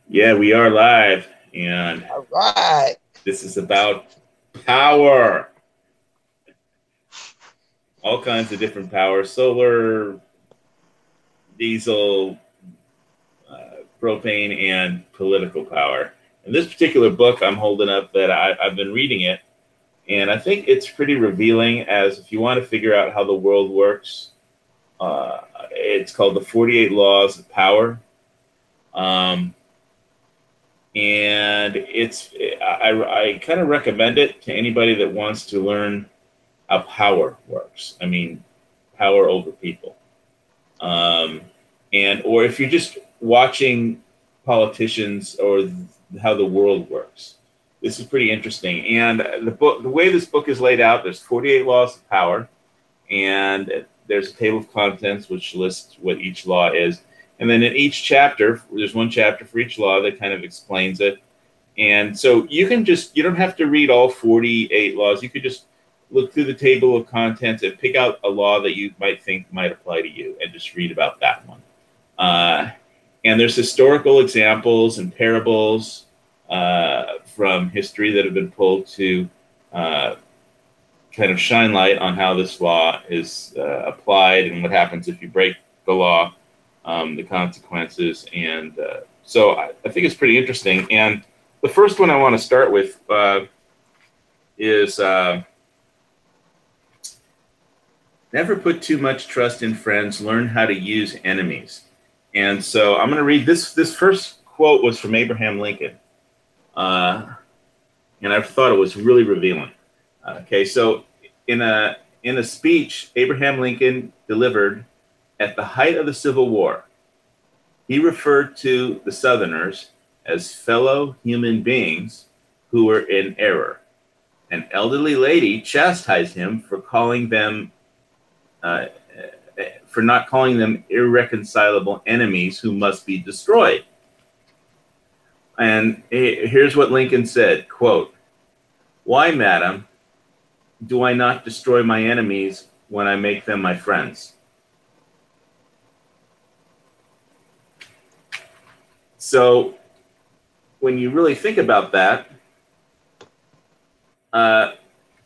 Yeah, we are live, and All right. this is about power. All kinds of different power: solar, diesel, propane, and political power. In this particular book I'm holding up, that I've been reading it, and I think it's pretty revealing. As if you want to figure out how the world works, it's called The 48 Laws of Power. Um, and I kind of recommend it to anybody that wants to learn how power works. I mean, power over people. Um, and or if you're just watching politicians or how the world works, this is pretty interesting. And the way this book is laid out, there's 48 laws of power, and there's a table of contents which lists what each law is. And then in each chapter, there's one chapter for each law that kind of explains it. And so you don't have to read all 48 laws. You could just look through the table of contents and pick out a law that you might think might apply to you and just read about that one. And there's historical examples and parables from history that have been pulled to kind of shine light on how this law is applied and what happens if you break the law, the consequences. And so I think it's pretty interesting. And the first one I want to start with is never put too much trust in friends. Learn how to use enemies. And so I'm going to read this. This first quote was from Abraham Lincoln. And I thought it was really revealing. Okay, so in a speech Abraham Lincoln delivered at the height of the Civil War, he referred to the Southerners as fellow human beings who were in error. An elderly lady chastised him for not calling them irreconcilable enemies who must be destroyed. And here's what Lincoln said, quote, "Why, madam, do I not destroy my enemies when I make them my friends?" So when you really think about that,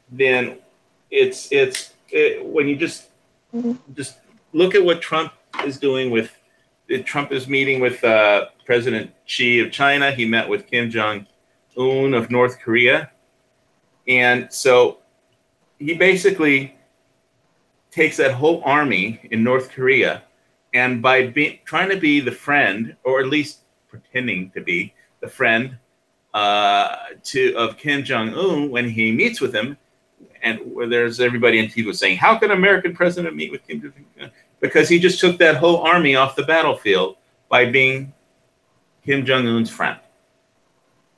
then when you just look at what Trump is doing with Trump is meeting with President Xi of China. He met with Kim Jong-un of North Korea. And so he basically takes that whole army in North Korea, and by trying to be the friend, or at least pretending to be the friend of Kim Jong-un when he meets with him, and where there's everybody in TV saying, how can an American president meet with Kim Jong-un? Because he just took that whole army off the battlefield by being Kim Jong-un's friend.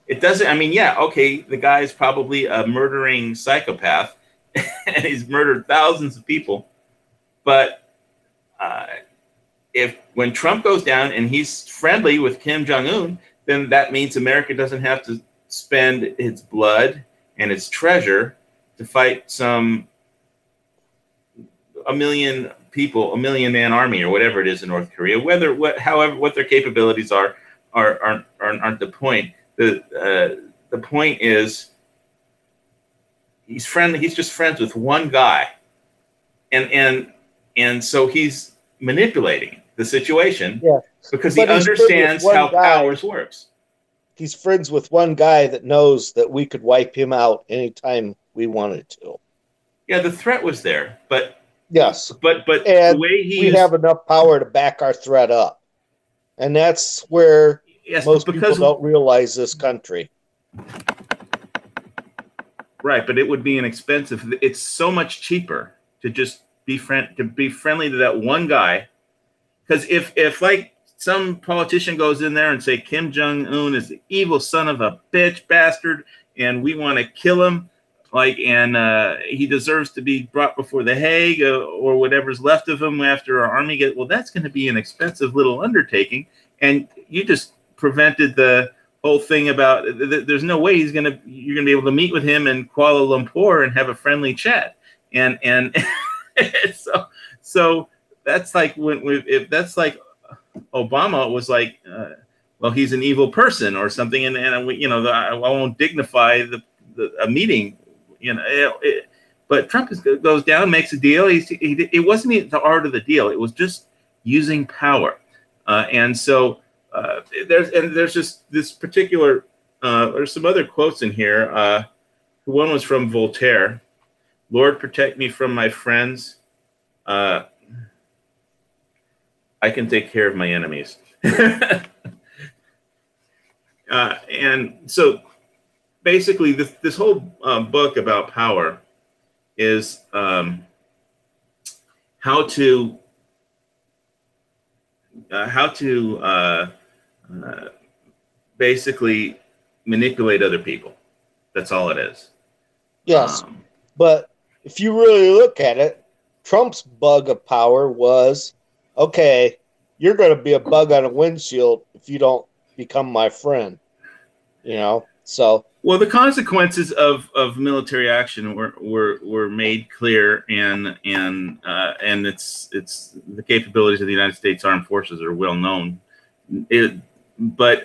It doesn't, I mean, yeah, okay, the guy is probably a murdering psychopath, and he's murdered thousands of people. But when Trump goes down and he's friendly with Kim Jong-un, then that means America doesn't have to spend its blood and its treasure to fight a million people, a million-man army, or whatever it is in North Korea. However, what their capabilities aren't the point. The point is he's friendly. He's just friends with one guy, and so he's manipulating the situation, Yeah. because he understands how powers works. He's friends with one guy that knows that we could wipe him out anytime we wanted to. Yeah, the threat was there, but yes, but and the way we have enough power to back our threat up, and that's where most people don't realize this country. Right, but it would be inexpensive. It's so much cheaper to just be friendly to that one guy. Because if like some politician goes in there and say Kim Jong-un is the evil son of a bitch bastard, and we want to kill him, and he deserves to be brought before the Hague, or whatever's left of him after our army gets, well, that's going to be an expensive little undertaking, and you just prevented the whole thing about there's no way you're gonna be able to meet with him in Kuala Lumpur and have a friendly chat, and so that's like if that's like Obama was like well, he's an evil person or something, and you know, I won't dignify a meeting, you know. But Trump goes down, makes a deal. It wasn't the art of the deal; it was just using power, and so there's just this particular. There's some other quotes in here. One was from Voltaire. Lord, protect me from my friends. I can take care of my enemies. And so basically this whole book about power is how to basically manipulate other people. That's all it is. Yes, but if you really look at it, Trump's bug of power was, okay, you're going to be a bug on a windshield if you don't become my friend. You know, so well, the consequences of military action were made clear, and it's the capabilities of the United States Armed Forces are well known. But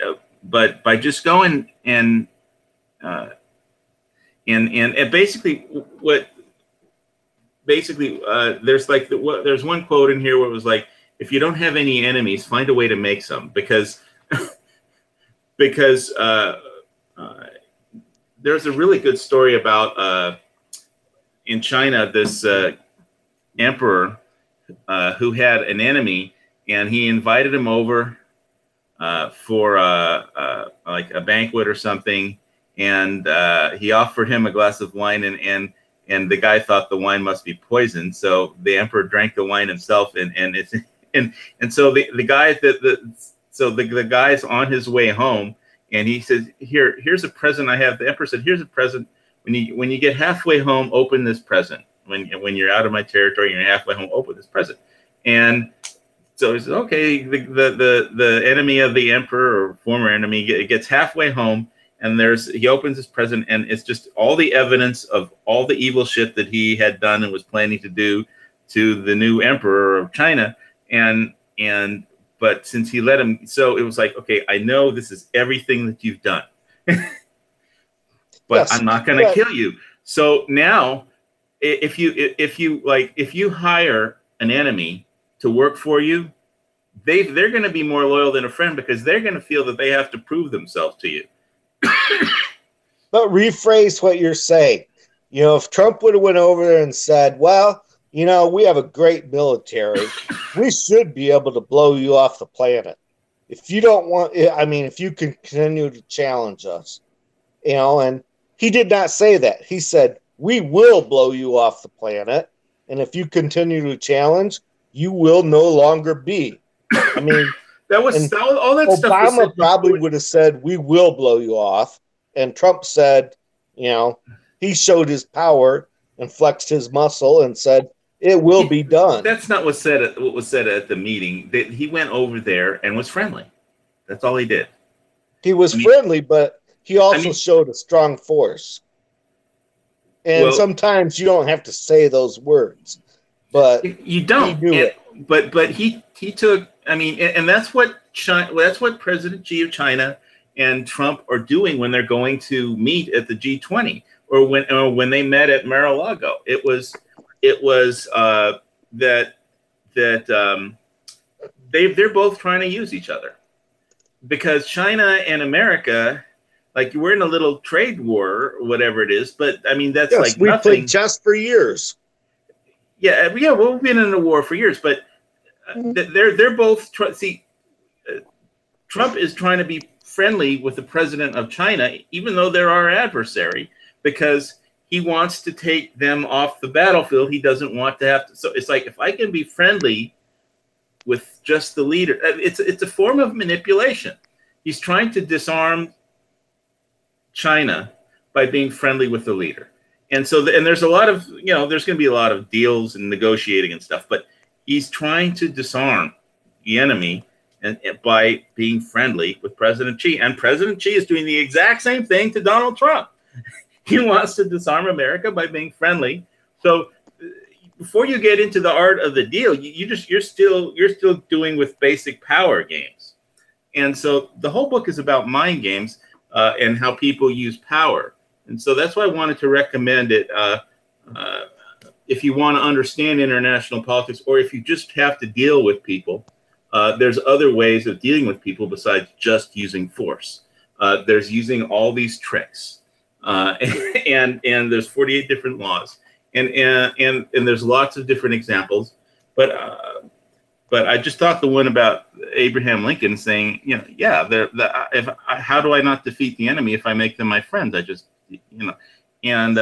by just going and basically there's like there's one quote in here where it was like, if you don't have any enemies, find a way to make some, because there's a really good story about in China, this emperor who had an enemy, and he invited him over for like a banquet or something, and he offered him a glass of wine, and the guy thought the wine must be poisoned, so the emperor drank the wine himself, and so the guy's on his way home, and he says, here's a present I have. The emperor said, here's a present. When you get halfway home, open this present. When you're out of my territory and you're halfway home, open this present. And so he says, okay, the enemy of the emperor, or former enemy, gets halfway home, and he opens his present, and it's just all the evidence of all the evil shit that he had done and was planning to do to the new emperor of China. But since he let him, so it was like, okay, I know this is everything that you've done, but yes, I'm not going to kill you. So now, if you hire an enemy to work for you, they're going to be more loyal than a friend, because they're going to feel that they have to prove themselves to you. But rephrase what you're saying. You know, if Trump would have went over there and said, well, you know, we have a great military, we should be able to blow you off the planet. If you don't want, I mean, if you can continue to challenge us, you know, and he did not say that. He said, we will blow you off the planet, and if you continue to challenge, you will no longer be. I mean, that was all that Obama stuff. Obama probably would have said, we will blow you off. And Trump said, you know, he showed his power and flexed his muscle and said, it will be done. That's not what was said at the meeting. That he went over there and was friendly. That's all he did. He was friendly, but he also showed a strong force. And sometimes you don't have to say those words, but you don't. But he took. I mean, and that's what President Xi of China and Trump are doing when they're going to meet at the G20, or when they met at Mar-a-Lago. It was that they're both trying to use each other, because China and America, like, we're in a little trade war or whatever it is. But I mean, that's like we nothing. played chess for years. Yeah. Well, we've been in a war for years, but they're both Trump is trying to be friendly with the president of China, even though they're our adversary, because he wants to take them off the battlefield. He doesn't want to have to. So it's like, if I can be friendly with just the leader, it's a form of manipulation. He's trying to disarm China by being friendly with the leader. And so, and there's a lot of, there's going to be a lot of deals and negotiating and stuff, but he's trying to disarm the enemy and by being friendly with President Xi. And President Xi is doing the exact same thing to Donald Trump. He wants to disarm America by being friendly. So before you get into the art of the deal, you're still doing with basic power games. and so the whole book is about mind games and how people use power. And so that's why I wanted to recommend it. If you want to understand international politics, or if you just have to deal with people, there's other ways of dealing with people besides just using force. There's using all these tricks, and there's 48 different laws, and there's lots of different examples. But I just thought the one about Abraham Lincoln saying, how do I not defeat the enemy if I make them my friends? And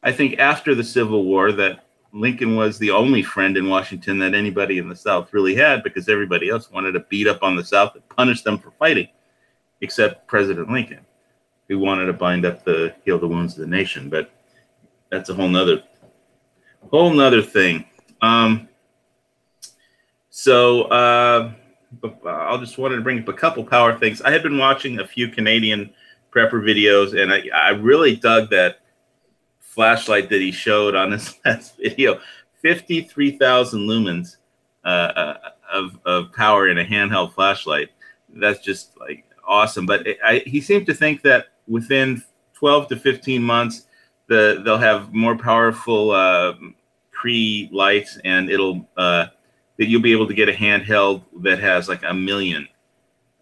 I think after the Civil War that Lincoln was the only friend in Washington that anybody in the South really had, because everybody else wanted to beat up on the South and punish them for fighting, except President Lincoln, who wanted to heal the wounds of the nation. But that's a whole nother thing. So I'll just wanted to bring up a couple power things. I had been watching a few Canadian prepper videos, and I really dug that flashlight that he showed on his last video. 53,000 lumens of power in a handheld flashlight. That's just like awesome. But he seemed to think that within 12 to 15 months, they'll have more powerful Cree lights, and that you'll be able to get a handheld that has like 1 million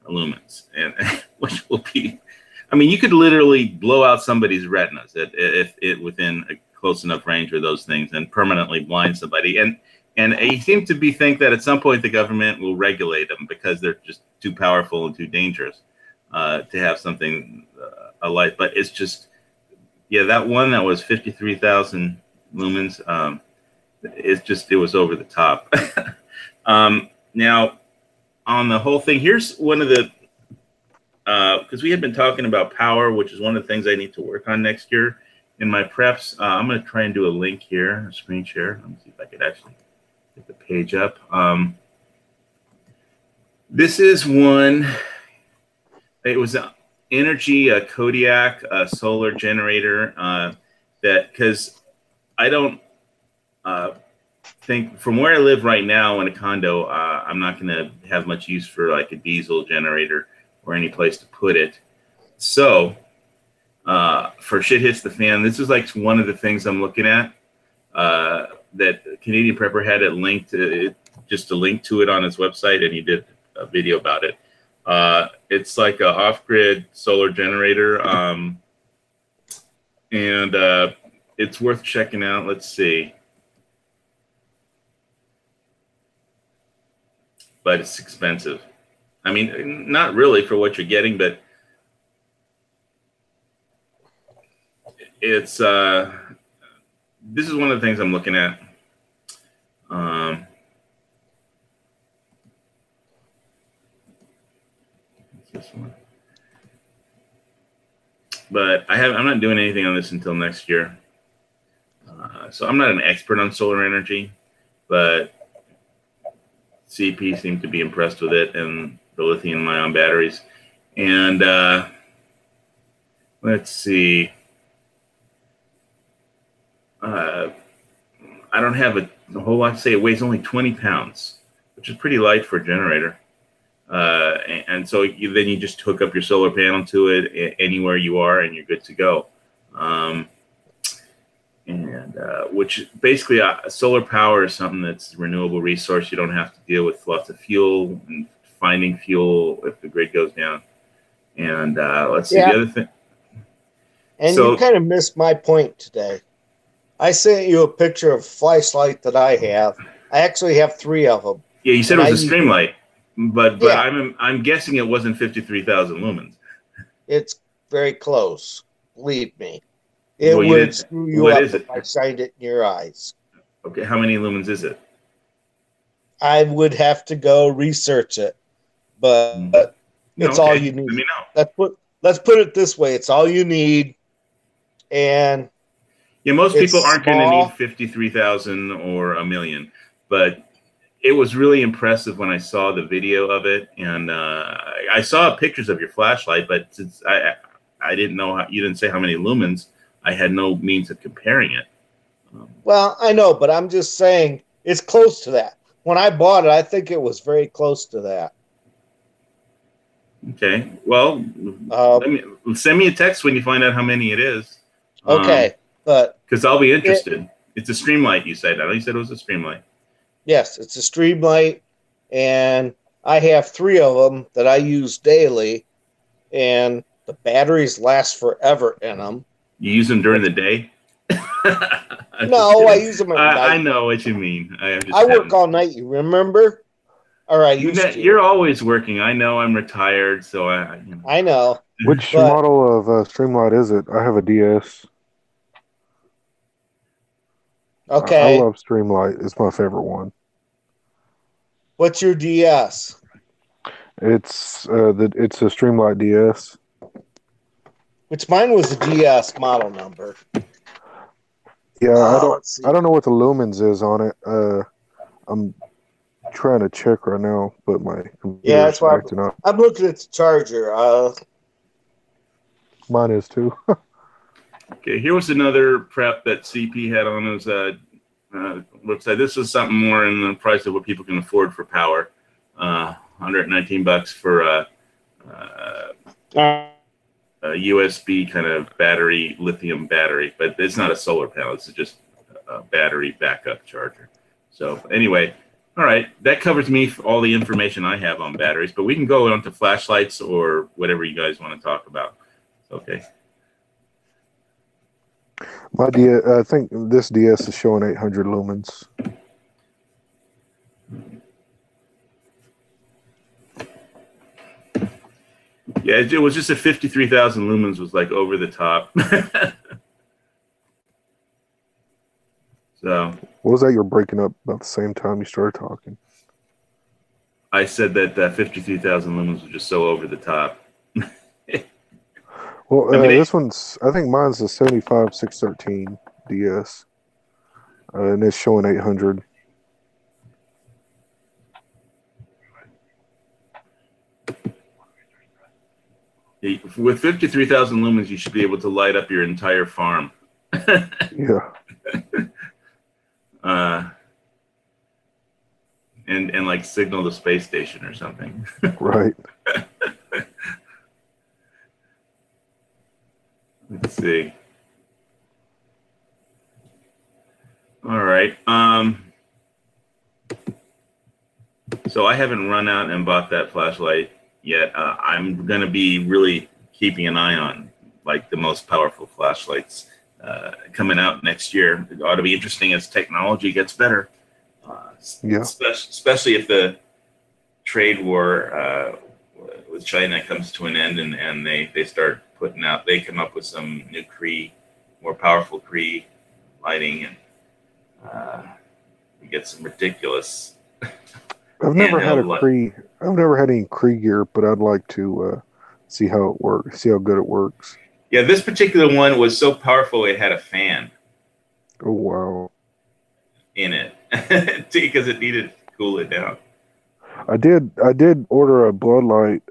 lumens, and which will be, I mean, you could literally blow out somebody's retinas if it within a close enough range of those things, and permanently blind somebody. And he seemed to think that at some point the government will regulate them because they're just too powerful and too dangerous to have something a light. But it's just, that one that was 53,000 lumens. It was over the top. Now, on the whole thing, here's one of the, because we had been talking about power, which is one of the things I need to work on next year in my preps. I'm going to try and do a link here, a screen share. Let me see if I could actually get the page up. This is one. It was an Energy Kodiak solar generator that, because I don't think, from where I live right now in a condo, I'm not going to have much use for like a diesel generator or any place to put it. So for shit hits the fan, this is like one of the things I'm looking at that Canadian Prepper had it linked, just a link to it on his website, and he did a video about it. It's like a off-grid solar generator, and it's worth checking out. Let's see. But it's expensive. I mean, not really for what you're getting, but it's this is one of the things I'm looking at. This one. But I'm not doing anything on this until next year. So I'm not an expert on solar energy, but CP seemed to be impressed with it and the lithium-ion batteries. And let's see. I don't have a whole lot to say. It weighs only 20 pounds, which is pretty light for a generator. And so then you just hook up your solar panel to it anywhere you are, and you're good to go. Which basically solar power is something that's a renewable resource. You don't have to deal with lots of fuel and finding fuel if the grid goes down. And let's see the other thing. And so, you kind of missed my point today. I sent you a picture of a flashlight that I have. I actually have 3 of them. Yeah, you said it was a Streamlight, but yeah. I'm guessing it wasn't 53,000 lumens. It's very close. Believe me. It would screw you up if I shined it in your eyes. Okay, how many lumens is it? I would have to go research it, but it's all you need. Let me know. Let's put it this way: it's all you need, and most people aren't going to need 53,000 or 1 million, but it was really impressive when I saw the video of it, and I saw pictures of your flashlight, but since I didn't know you didn't say how many lumens. I had no means of comparing it. Well, I know, but I'm just saying it's close to that. When I bought it, I think it was very close to that. Okay. Well, send me a text when you find out how many it is. Okay, but because I'll be interested. It's a Streamlight, you said. I know you said it was a Streamlight. Yes, it's a Streamlight, and I have 3 of them that I use daily, and the batteries last forever in them. You use them during the day? No, I use them at night. I know what you mean. I work all night, you remember? Or I used to. You're always working. I know. I'm retired, so I know. Which model of Streamlight is it? I have a DS. Okay. I love Streamlight. It's my favorite one. What's your DS? It's a Streamlight DS. Which mine was a DS model number. Yeah, I don't know what the lumens is on it. I'm trying to check right now, but my computer that's why I'm looking at the charger. Mine is too. Okay, here was another prep that CP had on his website. This is something more in the price of what people can afford for power. $119 for a USB kind of battery, lithium battery, but it's not a solar panel. It's just a battery backup charger. So anyway, all right, that covers me for all the information I have on batteries, but we can go on to flashlights or whatever you guys want to talk about. Okay. My DS, I think this DS is showing 800 lumens. Yeah, it was just a 53,000 lumens was like over the top. So. What was that? You're breaking up about the same time you started talking. I said that 53,000 lumens was just so over the top. Well, this one's, I think mine's a 75613 DS. And it's showing 800. With 53,000 lumens, you should be able to light up your entire farm. Yeah. And like signal the space station or something. Right. Let's see. All right. So I haven't run out and bought that flashlight yet. I'm going to be really keeping an eye on like the most powerful flashlights coming out next year. It ought to be interesting as technology gets better. Yeah. Especially if the trade war with China comes to an end and they start putting out, they come up with some new Cree, more powerful Cree lighting, and we get some ridiculous. I've never had a Cree. I've never had any Cree gear, but I'd like to see how it works, see how good it works. Yeah, this particular one was so powerful it had a fan. Oh wow! In it because it needed to cool it down. I did order a Bloodlight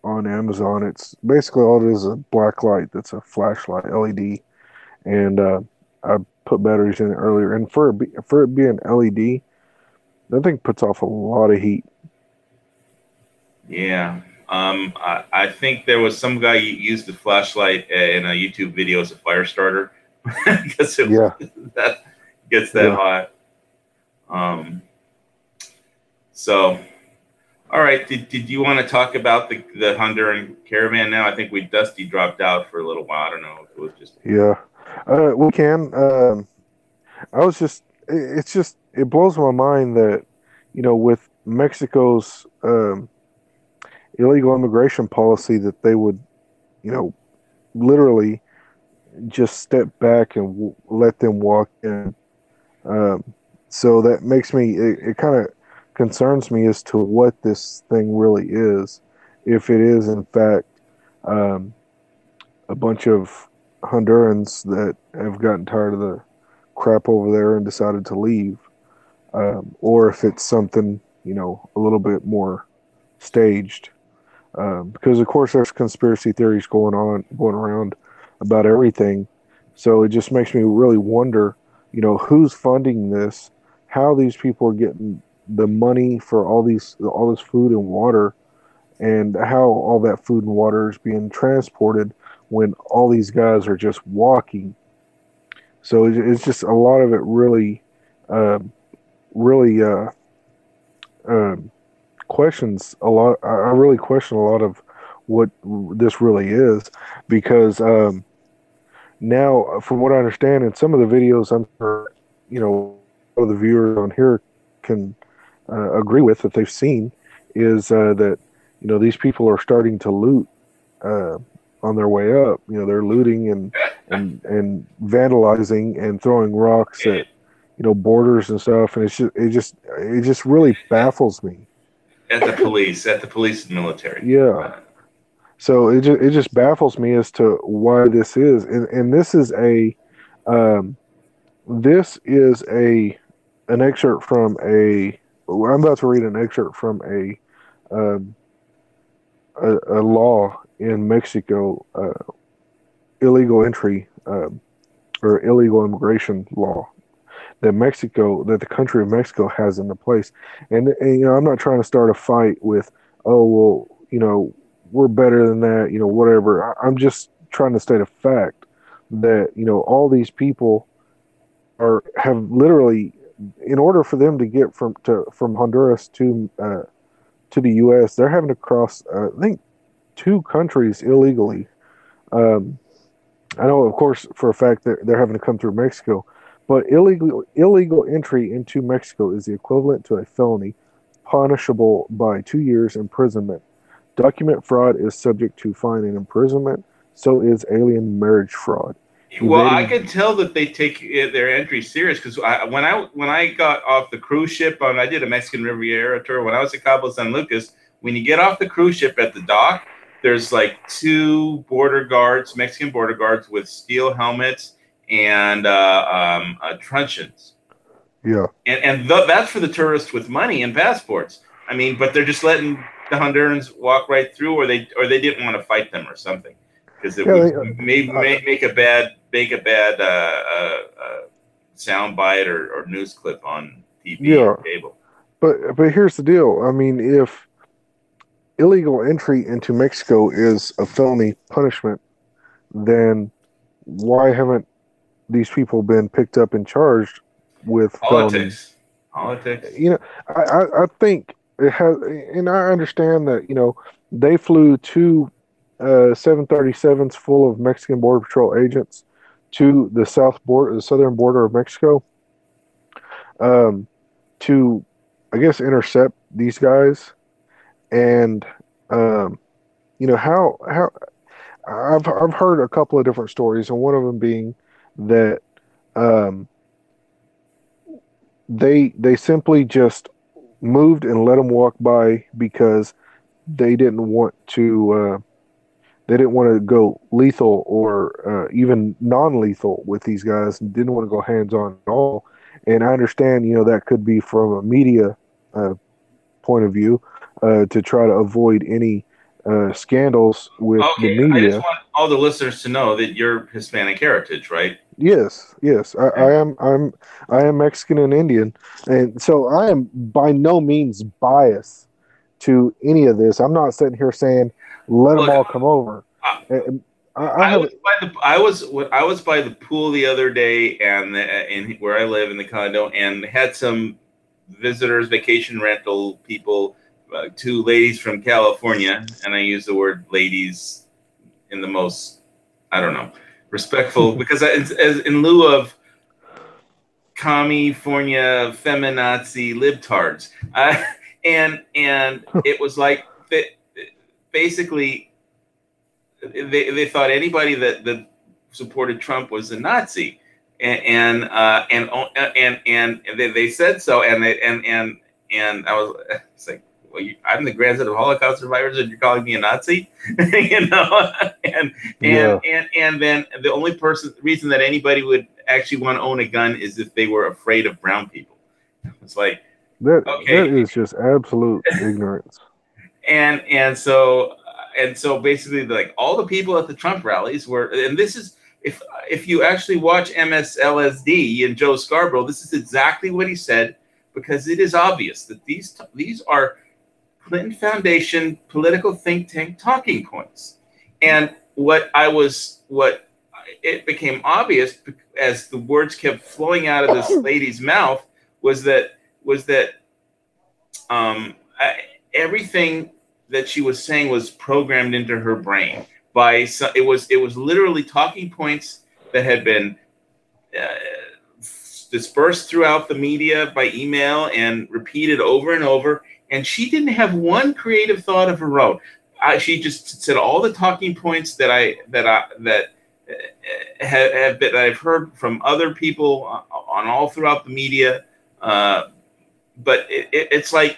on Amazon. It's basically all it is a black light that's a flashlight LED, and I put batteries in it earlier. And for it being LED, that thing puts off a lot of heat. Yeah, I think there was some guy used the flashlight in a YouTube video as a fire starter because that gets that hot. So. All right. Did you want to talk about the Honduran caravan now? I think Dusty dropped out for a little while. I don't know if it was just. Yeah, we can. It blows my mind that, with Mexico's illegal immigration policy, that they would, literally just step back and let them walk in. So that makes me, it kind of concerns me as to what this thing really is. If it is in fact a bunch of Hondurans that have gotten tired of the crap over there and decided to leave, or if it's something a little bit more staged, because of course there's conspiracy theories going around about everything. So it just makes me really wonder, who's funding this, how these people are getting the money for all this food and water, and how all that food and water is being transported when all these guys are just walking. So it's just a lot of it really, really questions a lot. I really question a lot of what this really is, because now, from what I understand, in some of the videos, I'm sure all the viewers on here can agree with that they've seen, is that these people are starting to loot on their way up. They're looting and vandalizing and throwing rocks at borders and stuff, and it just really baffles me. At the police and military. Yeah. So it just baffles me as to why this is, and this is an excerpt from I'm about to read an excerpt from a law in Mexico, illegal entry or illegal immigration law that the country of Mexico has into place, and I'm not trying to start a fight with, oh well, we're better than that, whatever. I'm just trying to state a fact that, all these people have literally, in order for them to get from Honduras to the U.S., they're having to cross, I think, 2 countries illegally. I know, of course, for a fact that they're having to come through Mexico, but illegal entry into Mexico is the equivalent to a felony, punishable by 2 years imprisonment. Document fraud is subject to fine and imprisonment. So is alien marriage fraud. Well, I can tell that they take their entry serious, because when I got off the cruise ship I did a Mexican Riviera tour when I was at Cabo San Lucas. When you get off the cruise ship at the dock, there's like 2 Mexican border guards with steel helmets and truncheons. Yeah, and that's for the tourists with money and passports. I mean, but they're just letting the Hondurans walk right through, or they didn't want to fight them or something, because it would make a bad sound bite or news clip on TV or cable. But here's the deal. I mean, if illegal entry into Mexico is a felony punishment, then why haven't these people been picked up and charged with politics? I think it has, and I understand that they flew 2 737s full of Mexican Border Patrol agents to the southern border of Mexico, to, I guess, intercept these guys. And how I've heard a couple of different stories, and one of them being that they simply just moved and let them walk by because they didn't want to go lethal or even non-lethal with these guys, and didn't want to go hands-on at all. And I understand, that could be from a media point of view, to try to avoid any scandals with the media. I just want all the listeners to know that you're Hispanic heritage, right? Yes. I am Mexican and Indian, and so I am by no means biased to any of this. I'm not sitting here saying let them all come over. I was by the pool the other day, and in where I live in the condo, and had some visitors, vacation rental people, 2 ladies from California, and I use the word ladies in the most, I don't know, respectful, because as in lieu of California feminazi libtards, and it was like basically they thought anybody that supported Trump was a Nazi, and they said so, and I was, it's like, well, I'm the grandson of Holocaust survivors, and you're calling me a Nazi, and then the only reason that anybody would actually want to own a gun is if they were afraid of brown people. It's like that is just absolute ignorance. And so basically, like, all the people at the Trump rallies were, and this is, if you actually watch MSLSD and Joe Scarborough, this is exactly what he said, because it is obvious that these are Clinton Foundation political think tank talking points. And it became obvious as the words kept flowing out of this lady's mouth was that everything that she was saying was programmed into her brain it was literally talking points that had been dispersed throughout the media by email and repeated over and over. And she didn't have one creative thought of her own. She just said all the talking points that I've heard from other people on all throughout the media. But it's like,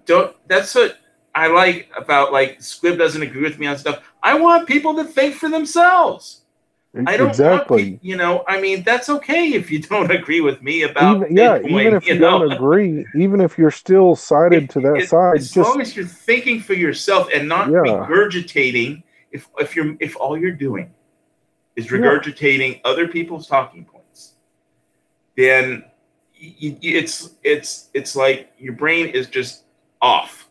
that's what I like about, like, Squibb doesn't agree with me on stuff. I want people to think for themselves. I don't want, I mean, that's okay if you don't agree with me about Bitcoin, even if you don't agree, even if you're still sided to that side, as long as you're thinking for yourself and not regurgitating. If all you're doing is regurgitating other people's talking points, then it's like your brain is just off.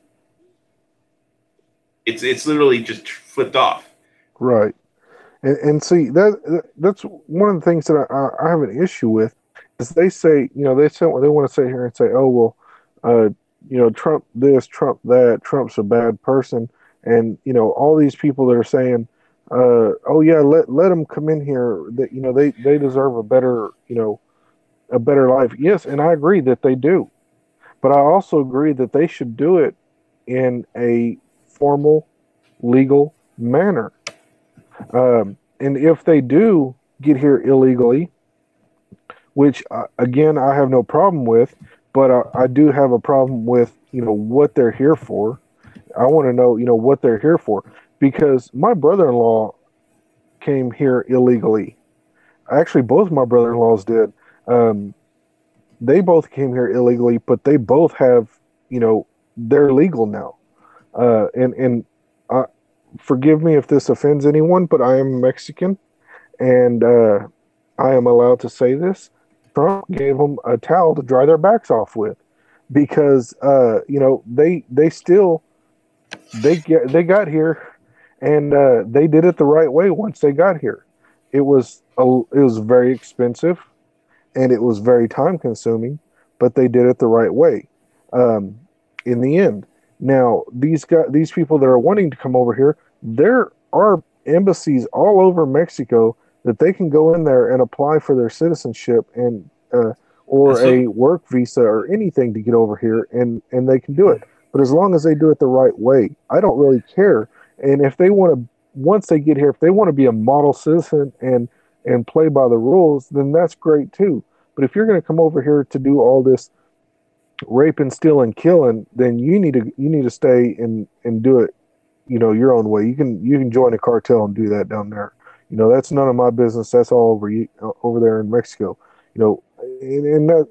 It's literally just flipped off. Right. And see, that's one of the things that I have an issue with is they say, they want to sit here and say, oh, well, Trump this, Trump that, Trump's a bad person. And, all these people that are saying, oh yeah, let them come in here, that, they deserve a better life. Yes. And I agree that they do, but I also agree that they should do it in a formal, legal manner. And if they do get here illegally, which again, I have no problem with, but I do have a problem with, what they're here for. I want to know, what they're here for, because my brother-in-law came here illegally. Actually, both my brother-in-laws did. They both came here illegally, but they both have, they're legal now. And forgive me if this offends anyone, but I am Mexican, and I am allowed to say this. Trump gave them a towel to dry their backs off with, because they got here, and they did it the right way once they got here. It was very expensive, and it was very time consuming, but they did it the right way in the end. Now, these people that are wanting to come over here, there are embassies all over Mexico that they can go in there and apply for their citizenship and or a work visa or anything to get over here, and they can do it. But as long as they do it the right way, I don't really care. And if they want to, once they get here, if they want to be a model citizen and play by the rules, then that's great too. But if you're going to come over here to do all this raping, stealing, killing, then you need to stay and do it, your own way. You can join a cartel and do that down there. That's none of my business. That's all over there in Mexico. And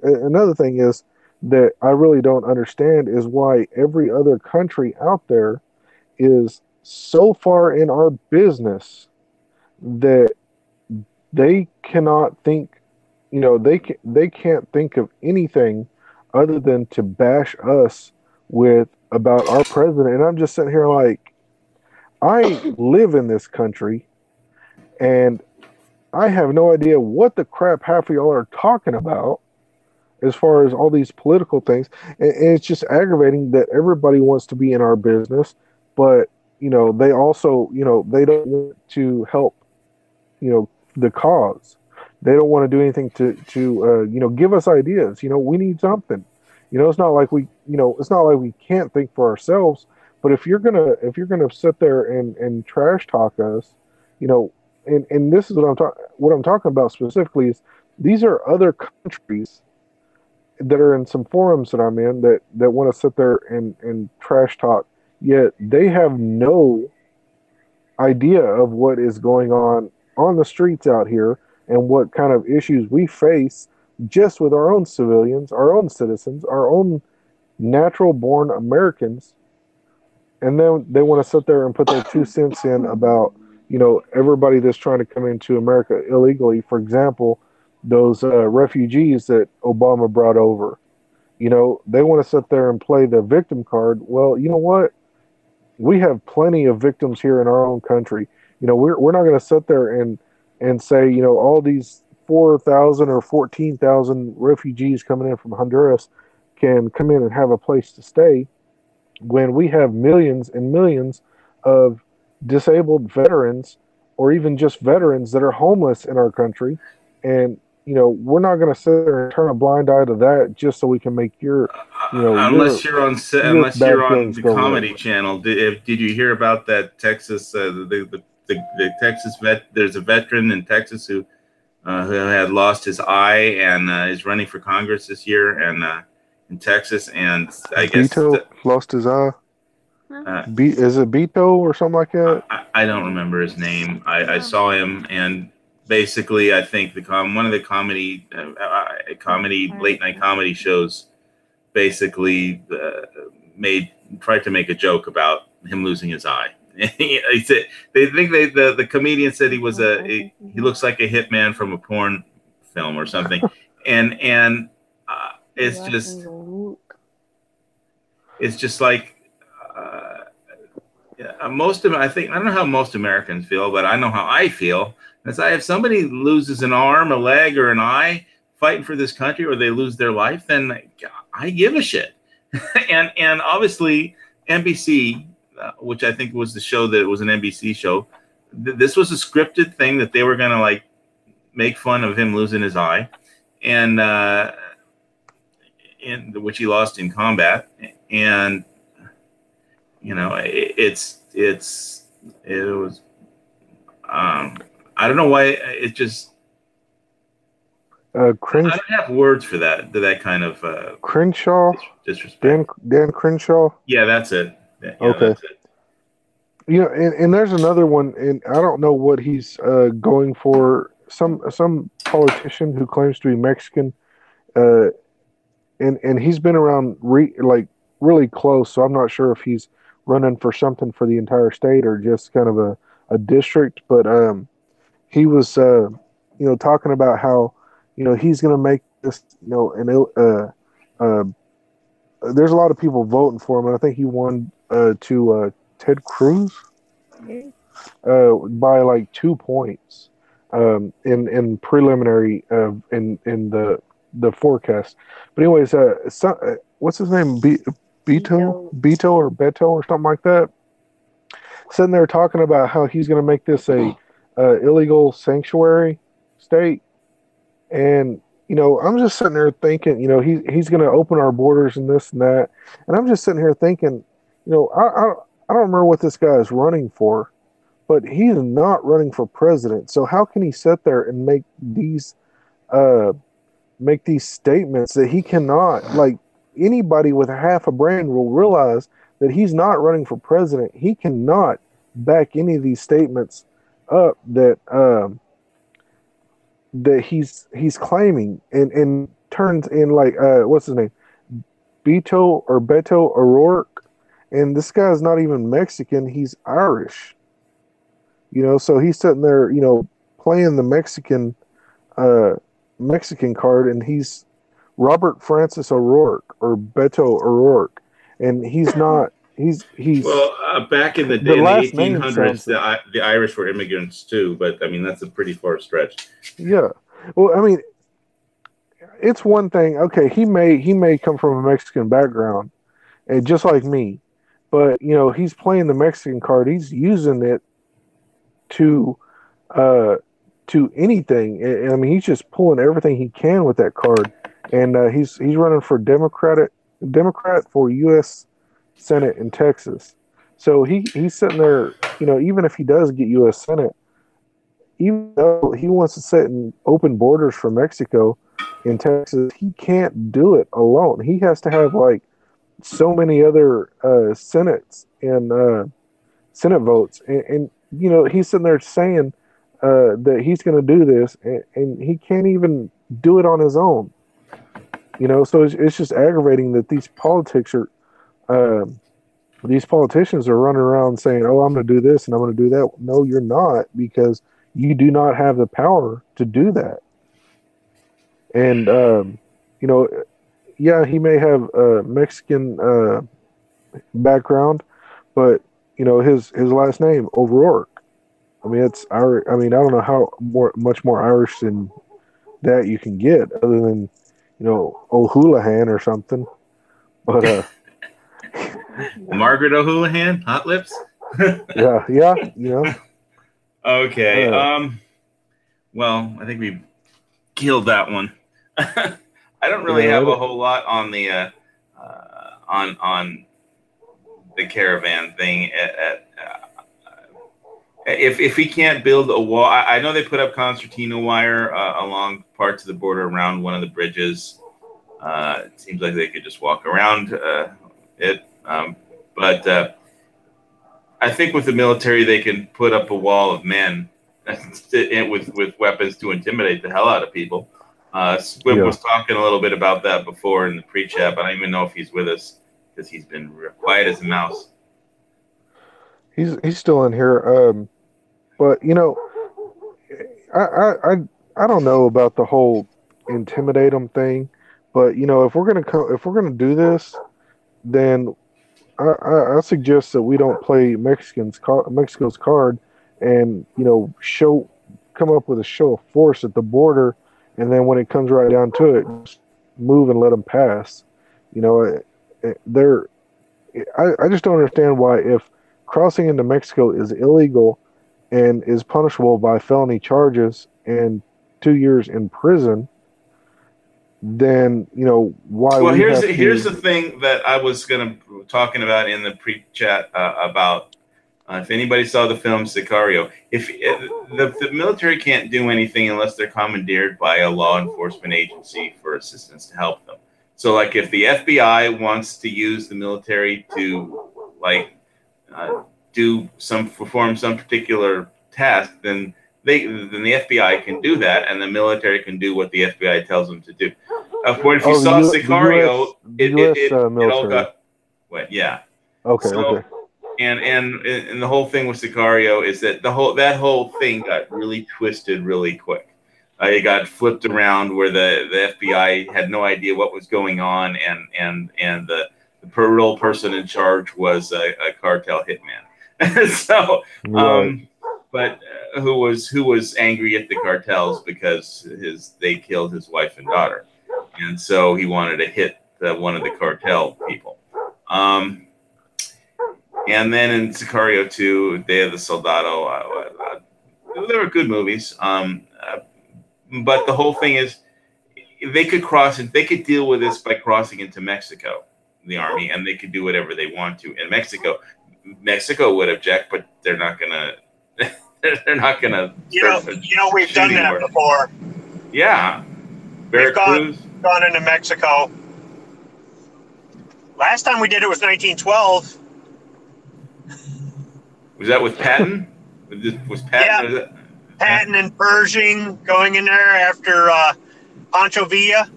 another thing is that I really don't understand is why every other country out there is so far in our business that they cannot think, they can't think of anything other than to bash us about our president. And I'm just sitting here like, I live in this country, and I have no idea what the crap half of y'all are talking about as far as all these political things. And it's just aggravating that everybody wants to be in our business, but, they also, they don't want to help, the cause. They don't want to do anything to give us ideas. We need something. It's not like we can't think for ourselves. But if you're gonna sit there and trash talk us, and this is what I'm talking about specifically is these are other countries that are in some forums that I'm in that want to sit there and trash talk, yet they have no idea of what is going on the streets out here and what kind of issues we face just with our own civilians, our own citizens, our own natural born Americans. And then they want to sit there and put their 2 cents in about, everybody that's trying to come into America illegally. For example, those refugees that Obama brought over, You know, they want to sit there and play the victim card. Well, you know what? We have plenty of victims here in our own country. You know, we're not going to sit there and say, you know, all these 4,000 or 14,000 refugees coming in from Honduras can come in and have a place to stay when we have millions and millions of disabled veterans or even just veterans that are homeless in our country. And, you know, we're not going to sit there and turn a blind eye to that just so we can make your, you know, unless you're on the Comedy right. Channel. Did you hear about that Texas the Texas vet? There's a veteran in Texas who had lost his eye and is running for Congress this year and in Texas, and I guess Beto lost his eye. Is it Beto or something like that? I don't remember his name. I saw him, and basically, I think one of the comedy late night comedy shows basically tried to make a joke about him losing his eye. He said they think the comedian said he looks like a hitman from a porn film or something, and it's just like most of I don't know how most Americans feel, but I know how I feel. As if somebody loses an arm, a leg, or an eye fighting for this country, or they lose their life, then I give a shit. and obviously NBC, which I think was the show that it was an NBC show, this was a scripted thing that they were going to like make fun of him losing his eye, and which he lost in combat. And you know, it was I don't know why it just Crenshaw. I don't have words for that kind of Crenshaw disrespect. Dan Crenshaw. Yeah, that's it. Yeah, okay. That's it. You know, and there's another one, and I don't know what he's going for. Some politician who claims to be Mexican, and he's been around really close. So I'm not sure if he's running for something for the entire state or just kind of a district. But he was talking about how he's going to make this there's a lot of people voting for him, and I think he won to Ted Cruz by like 2 points in preliminary in the forecast. But anyways, what's his name? Beto or something like that. Sitting there talking about how he's going to make this a illegal sanctuary state, and I'm just sitting there thinking, he's going to open our borders and this and that, and I'm just sitting here thinking, I don't remember what this guy is running for, but he's not running for president. So how can he sit there and make these statements that he cannot? Like, anybody with half a brain will realize that he's not running for president. He cannot back any of these statements up that he's claiming, and turns in like what's his name, Beto O'Rourke. And this guy's not even Mexican, he's Irish. So he's sitting there, playing the Mexican card, and he's Robert Francis O'Rourke or Beto O'Rourke. And he's not, he's well, back in the day, in the 1800s, the Irish were immigrants too, but I mean, that's a pretty far stretch. Yeah. Well, I mean, it's one thing. Okay, he may come from a Mexican background, and just like me. But he's playing the Mexican card. He's using it to anything. I mean, he's just pulling everything he can with that card. And he's running for Democrat for U.S. Senate in Texas. So he's sitting there. Even if he does get U.S. Senate, even though he wants to sit and open borders for Mexico in Texas, he can't do it alone. He has to have like so many other Senate votes, and he's sitting there saying that he's going to do this, and he can't even do it on his own. So it's just aggravating that these politicians are running around saying, "Oh, I'm going to do this and I'm going to do that." No, you're not, because you do not have the power to do that. And yeah, he may have a Mexican background, but his last name O'Rourke. I mean, it's Irish. I mean, I don't know how much more Irish than that you can get, other than O'Houlihan or something. But Margaret O'Houlihan, Hot Lips. yeah. Okay. Well, I think we killed that one. I don't really have a whole lot on the on the caravan thing. If we can't build a wall, I know they put up concertina wire along parts of the border around one of the bridges. It seems like they could just walk around it, but I think with the military they can put up a wall of men with weapons to intimidate the hell out of people. Squib was talking a little bit about that before in the pre-chat, but I don't even know if he's with us because he's been quiet as a mouse. He's still in here, but I don't know about the whole intimidate them thing, but if we're gonna do this, then I suggest that we don't play Mexico's card, and come up with a show of force at the border, and then when it comes right down to it, just move and let them pass. I just don't understand why, if crossing into Mexico is illegal and is punishable by felony charges and 2 years in prison, then why? Well, here's the thing that I was talking about in the pre-chat about if anybody saw the film Sicario. If the military can't do anything unless they're commandeered by a law enforcement agency for assistance to help them. So, like, if the FBI wants to use the military to perform some particular task, then the FBI can do that, and the military can do what the FBI tells them to do. But if you saw Sicario, it all got wet. Yeah. Okay. So, okay. And the whole thing with Sicario is that that whole thing got really twisted really quick. It got flipped around where the FBI had no idea what was going on, and the real person in charge was a cartel hitman. So, but who was angry at the cartels because they killed his wife and daughter, and so he wanted to hit one of the cartel people. And then in Sicario 2, Day of the Soldado, they were good movies. But the whole thing is, they could deal with this by crossing into Mexico, the army, and they could do whatever they want to in Mexico. Mexico would object, but they're not gonna. They're not gonna. We've done that before. Yeah, We've gone into Mexico. Last time we did it was 1912. Was that with Patton? Was Patton? Yeah. Patton and Pershing going in there after Pancho Villa.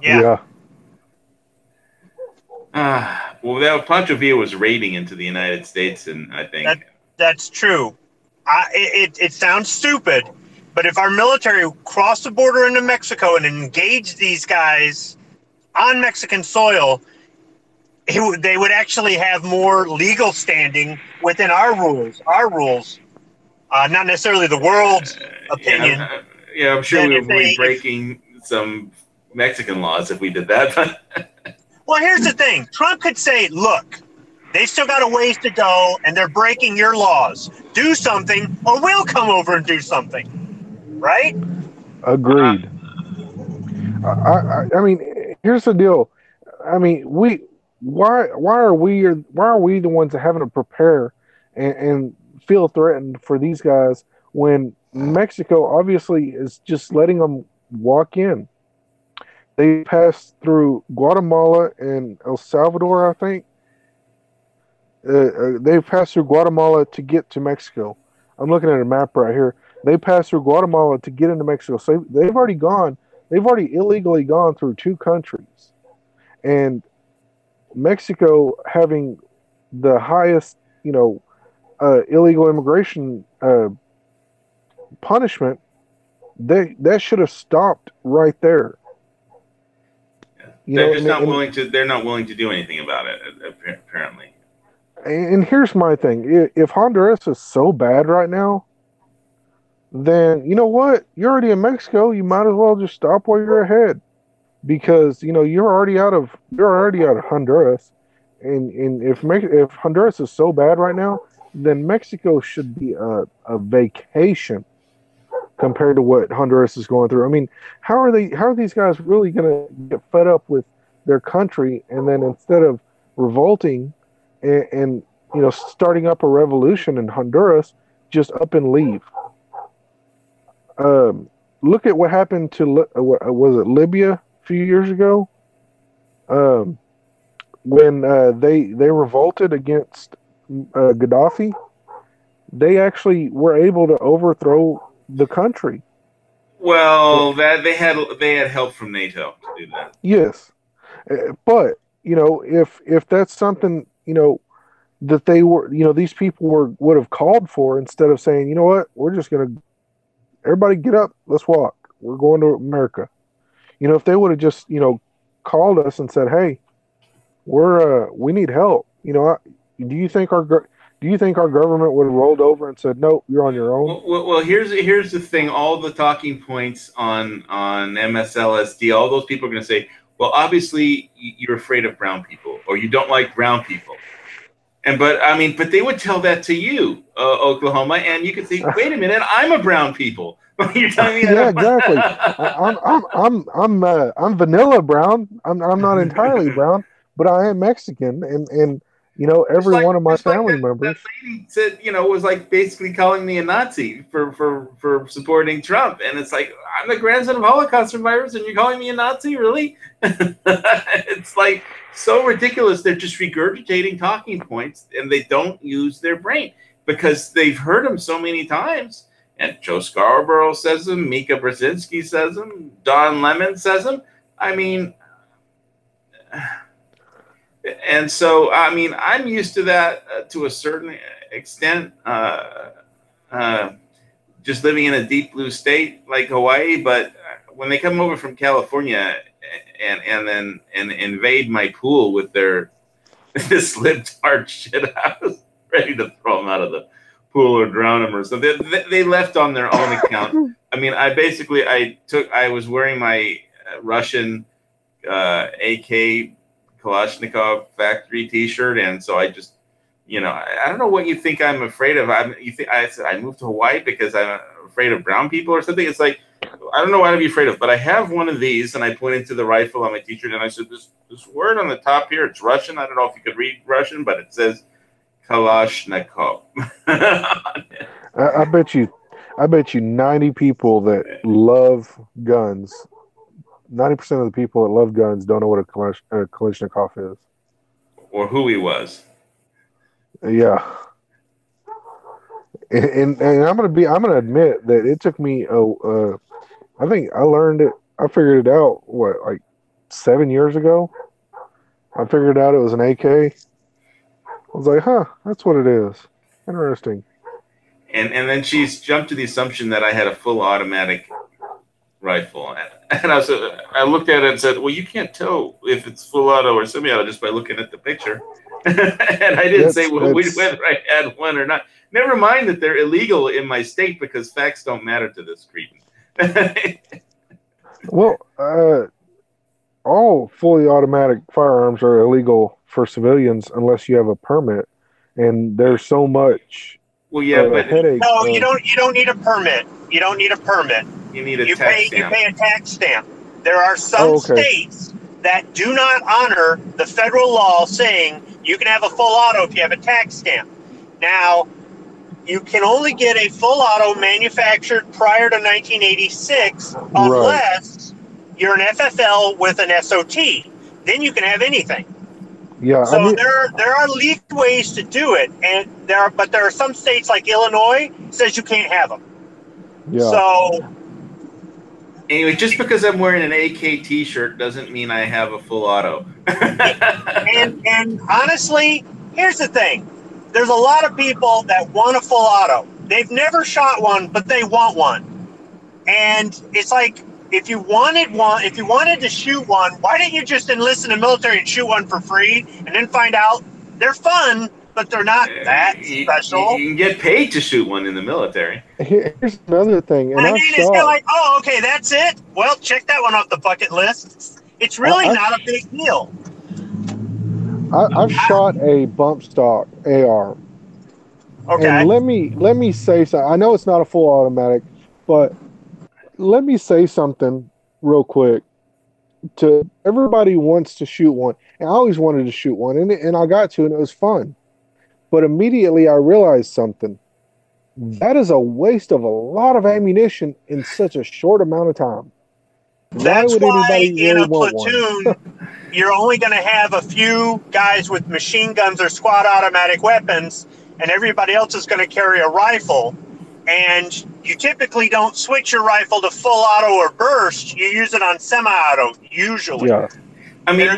Yeah. Well, Pancho Villa was raiding into the United States, and I think that's true. It sounds stupid, but if our military crossed the border into Mexico and engaged these guys on Mexican soil, they would actually have more legal standing within our rules. Not necessarily the world's opinion. Yeah, I'm sure we would be breaking some Mexican laws if we did that. Well, here's the thing. Trump could say, look, they've still got a ways to go, and they're breaking your laws. Do something, or we'll come over and do something. Right? Agreed. I mean, here's the deal. I mean, why are we the ones that having to prepare and feel threatened for these guys when Mexico obviously is just letting them walk in? They passed through Guatemala and El Salvador, I think. They passed through Guatemala to get to Mexico. I'm looking at a map right here. They passed through Guatemala to get into Mexico. So they've already illegally gone through 2 countries. And Mexico having the highest, illegal immigration punishment, that should have stopped right there. They're just not willing to. They're not willing to do anything about it. Apparently. And here's my thing: if Honduras is so bad right now, then you know what? You're already in Mexico. You might as well just stop while you're ahead, because you're already out of Honduras, and if Honduras is so bad right now, then Mexico should be a vacation compared to what Honduras is going through. I mean, how are these guys really going to get fed up with their country, and then instead of revolting and starting up a revolution in Honduras, just up and leave? Look at what happened to was it Libya a few years ago, when they revolted against Gaddafi. They actually were able to overthrow the country. Well, that they had help from NATO to do that. Yes, but if that's something that they were these people would have called for, instead of saying, you know what, we're just gonna everybody get up, let's walk, we're going to America. If they would have just called us and said, hey, we need help. Do you think our government would have rolled over and said, no, you're on your own? Well, here's the thing. All the talking points on MSLSD, all those people are going to say, well, obviously you're afraid of brown people, or you don't like brown people. But they would tell that to you, Oklahoma, and you could say, wait a minute, I'm a brown people. You're telling me yeah, exactly. I'm vanilla brown. I'm not entirely brown, but I am Mexican, and every one of my family members. That lady said, was like basically calling me a Nazi for supporting Trump, and it's like, I'm the grandson of Holocaust survivors, and you're calling me a Nazi, really? It's like so ridiculous. They're just regurgitating talking points, and they don't use their brain because they've heard them so many times. And Joe Scarborough says them, Mika Brzezinski says them, Don Lemon says them. I mean. And so, I'm used to that to a certain extent, just living in a deep blue state like Hawaii. But when they come over from California and then invade my pool with their this libtard shit, I was ready to throw them out of the pool or drown them or something. They left on their own account. I was wearing my Russian AK Kalashnikov factory T-shirt, and so I just, I don't know what you think I'm afraid of. I said I moved to Hawaii because I'm afraid of brown people or something. It's like, I don't know what I'd be afraid of, but I have one of these, and I pointed to the rifle on my T-shirt, and I said, this word on the top here, it's Russian. I don't know if you could read Russian, but it says Kalashnikov. I bet you 90 people that love guns. 90% of the people that love guns don't know what a Kalashnikov is, or who he was. Yeah, and I'm gonna admit that it took me. I think I learned it. I figured it out. Like 7 years ago? I figured out it was an AK. I was like, huh, that's what it is. Interesting. And then she's jumped to the assumption that I had a full automatic rifle. And I looked at it and said, well, you can't tell if it's full auto or semi-auto just by looking at the picture. And I didn't say whether I had one or not. Never mind that they're illegal in my state because facts don't matter to this cretin. Well, all fully automatic firearms are illegal for civilians unless you have a permit. And there's so much. Well, yeah, but headache. No, you don't need a permit. You don't need a permit. You need a tax stamp. You pay a tax stamp. There are some states that do not honor the federal law saying you can have a full auto if you have a tax stamp. Now, you can only get a full auto manufactured prior to 1986 unless you're an FFL with an SOT. Then you can have anything. Yeah. So there are legal ways to do it, and there are some states like Illinois says you can't have them. Yeah. So anyway, just because I'm wearing an AK T-shirt doesn't mean I have a full auto. and honestly, here's the thing: there's a lot of people that want a full auto. They've never shot one, but they want one, and it's like if you wanted to shoot one, why didn't you just enlist in the military and shoot one for free, and then find out they're fun, but they're not that special? You can get paid to shoot one in the military. Here's another thing, and I I've mean, it's kind shot. of like, oh, okay, that's it. Well, check that one off the bucket list. It's really not a big deal. I've shot a bump stock AR. Okay. And let me say something. I know it's not a full automatic, but let me say something real quick. To everybody who wants to shoot one, and I always wanted to shoot one, and I got to, and it was fun. But immediately I realized something. That is a waste of a lot of ammunition in such a short amount of time. That's why in a platoon, you're only going to have a few guys with machine guns or squad automatic weapons, and everybody else is going to carry a rifle. And you typically don't switch your rifle to full auto or burst. You use it on semi-auto, usually. Yeah. I mean,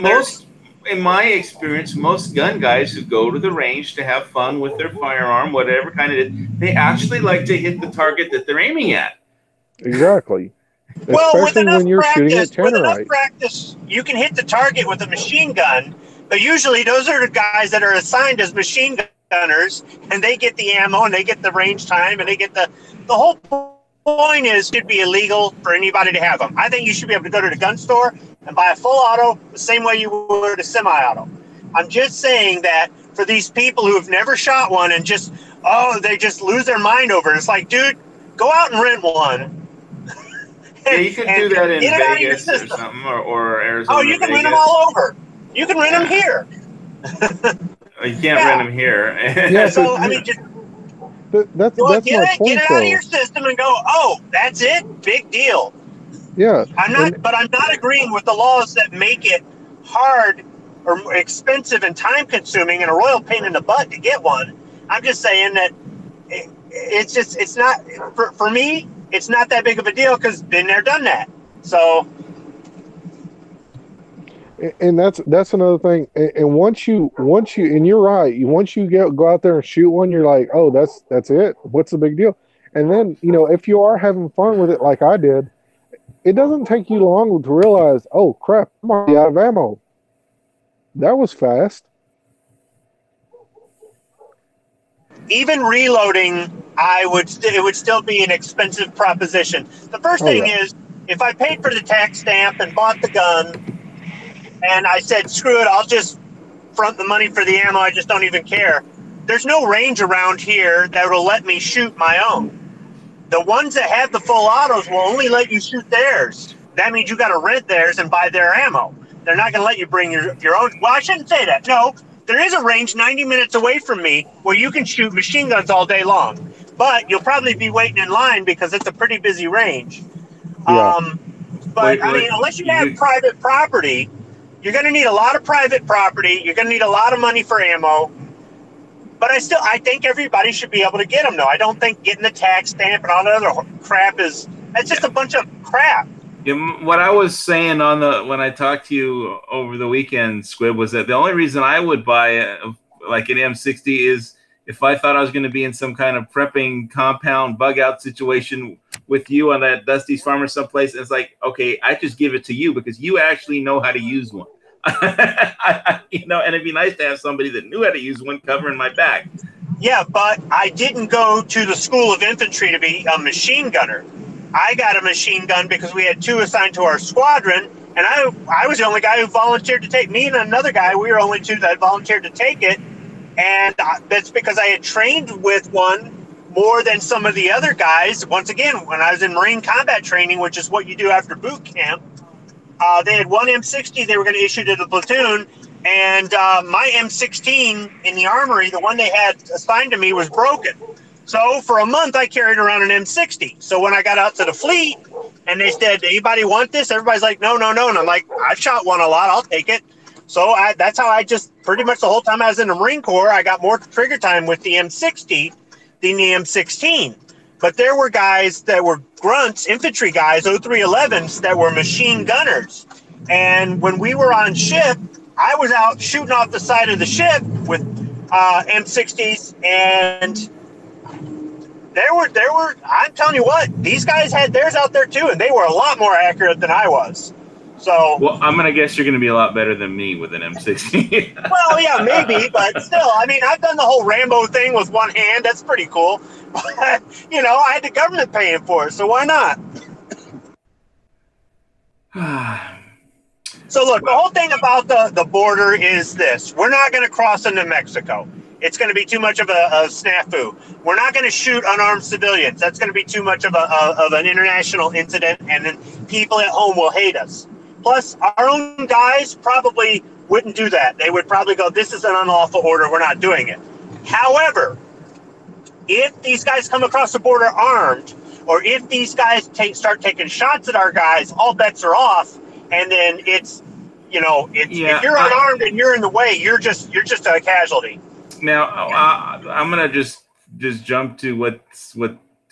in my experience, most gun guys who go to the range to have fun with their firearm, whatever kind it is, they actually like to hit the target that they're aiming at. Exactly. Well, with Especially when you're shooting at with enough Tannerite. practice, you can hit the target with a machine gun. But usually, those are the guys that are assigned as machine gunners, and they get the ammo, and they get the range time, and they get the whole point is it should be illegal for anybody to have them. I think you should be able to go to the gun store and buy a full auto the same way you would a semi-auto. I'm just saying that for these people who have never shot one and they just lose their mind over it. It's like, dude, go out and rent one. Yeah, you could do that in Vegas or something, or Arizona. Oh, you can rent them all over. You can rent them here. You can't rent them here. Yeah, so I mean, just that's my point. Get it out of your system and go. Oh, that's it. Big deal. Yeah, but I'm not agreeing with the laws that make it hard or expensive and time consuming and a royal pain in the butt to get one. I'm just saying that it's not for me. It's not that big of a deal because been there, done that. So, and that's another thing. And once you, and you're right. Once you go out there and shoot one, you're like, oh, that's it. What's the big deal? And then if you are having fun with it, like I did, it doesn't take you long to realize, oh crap, I'm already out of ammo. That was fast. Even reloading, it would still be an expensive proposition. The first thing is, if I paid for the tax stamp and bought the gun, and I said, screw it, I'll just front the money for the ammo, I just don't even care. There's no range around here that will let me shoot my own. The ones that have the full autos will only let you shoot theirs. That means you got to rent theirs and buy their ammo. They're not going to let you bring your own. Well, I shouldn't say that. No, there is a range 90 minutes away from me where you can shoot machine guns all day long. But you'll probably be waiting in line because it's a pretty busy range. Yeah. But, I mean, unless you have private property, you're going to need a lot of private property. You're going to need a lot of money for ammo. But I think everybody should be able to get them, though. I don't think getting the tax stamp and all that other crap that's just a bunch of crap. Yeah, what I was saying when I talked to you over the weekend, Squib, was that the only reason I would buy like an M60 is if I thought I was going to be in some kind of prepping compound bug out situation with you on that Dusty's Farm someplace. And it's like, okay, I just give it to you because you actually know how to use one. And it'd be nice to have somebody that knew how to use one covering my back. Yeah, but I didn't go to the School of Infantry to be a machine gunner. I got a machine gun because we had 2 assigned to our squadron, and I was the only guy who volunteered to take. Me and another guy, we were only 2 that volunteered to take it, and that's because I had trained with one more than some of the other guys. Once again, when I was in Marine combat training, which is what you do after boot camp, they had one M60 they were going to issue to the platoon, and my M16 in the armory, the one they had assigned to me, was broken. So for a month, I carried around an M60. So when I got out to the fleet and they said, anybody want this? Everybody's like, no. And I'm like, I've shot one a lot. I'll take it. So that's how I just pretty much the whole time I was in the Marine Corps, I got more trigger time with the M60 than the M16. But there were guys that were grunts, infantry guys, 0311s that were machine gunners. And when we were on ship, I was out shooting off the side of the ship with M60s, and there were. I'm telling you what, these guys had theirs out there too, and they were a lot more accurate than I was. So, well, I'm gonna guess you're gonna be a lot better than me with an M16. well, yeah, maybe, but still, I mean, I've done the whole Rambo thing with one hand. That's pretty cool. But, you know, I had the government paying for it, so why not? So look, the whole thing about the border is this. We're not going to cross into Mexico. It's going to be too much of a snafu. We're not going to shoot unarmed civilians. That's going to be too much of an international incident, and then people at home will hate us. Plus, our own guys probably wouldn't do that. They would probably go, this is an unlawful order. We're not doing it. However, if these guys come across the border armed, or if these guys start taking shots at our guys, all bets are off. And then it's, you know, if you're unarmed and you're in the way, you're just a casualty. Now, I'm gonna just jump to what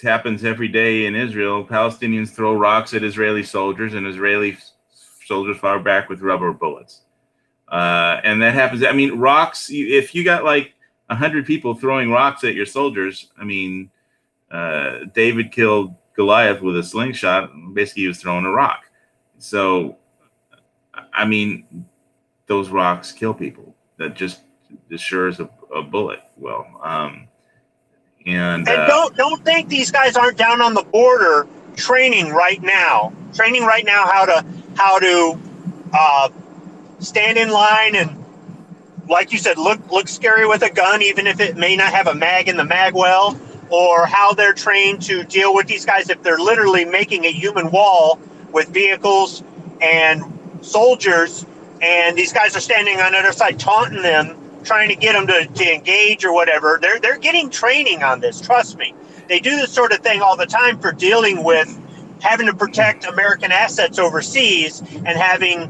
happens every day in Israel. Palestinians throw rocks at Israeli soldiers, and Israeli soldiers fire back with rubber bullets. And that happens. I mean, rocks. If you got like 100 people throwing rocks at your soldiers, I mean, David killed Goliath with a slingshot. Basically, he was throwing a rock. So, I mean, those rocks kill people. That just as sure as a bullet will. And don't think these guys aren't down on the border training right now how to stand in line and, like you said, look scary with a gun, even if it may not have a mag in the mag well, or how they're trained to deal with these guys if they're literally making a human wall with vehicles and soldiers, and these guys are standing on the other side taunting them, trying to get them to engage or whatever. They're getting training on this, trust me. They do this sort of thing all the time for dealing with having to protect American assets overseas and having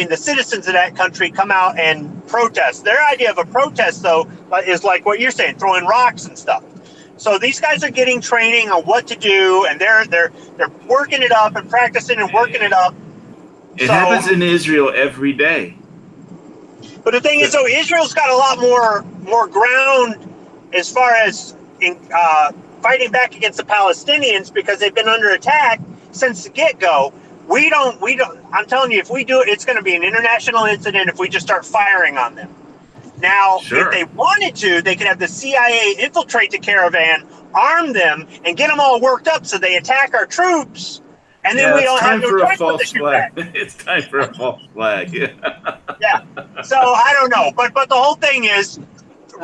the citizens of that country come out and protest. Their idea of a protest, though, is like what you're saying, throwing rocks and stuff. So these guys are getting training on what to do, and they're working it up and practicing and working it up. It happens in Israel every day. But the thing is, so Israel's got a lot more ground as far as fighting back against the Palestinians, because they've been under attack since the get-go. We don't. I'm telling you, if we do it, it's going to be an international incident if we just start firing on them. Now, if they wanted to, they could have the CIA infiltrate the caravan, arm them, and get them all worked up so they attack our troops, and then we don't have no choice but to shoot back. It's time for a false flag. Yeah. So I don't know, but the whole thing is,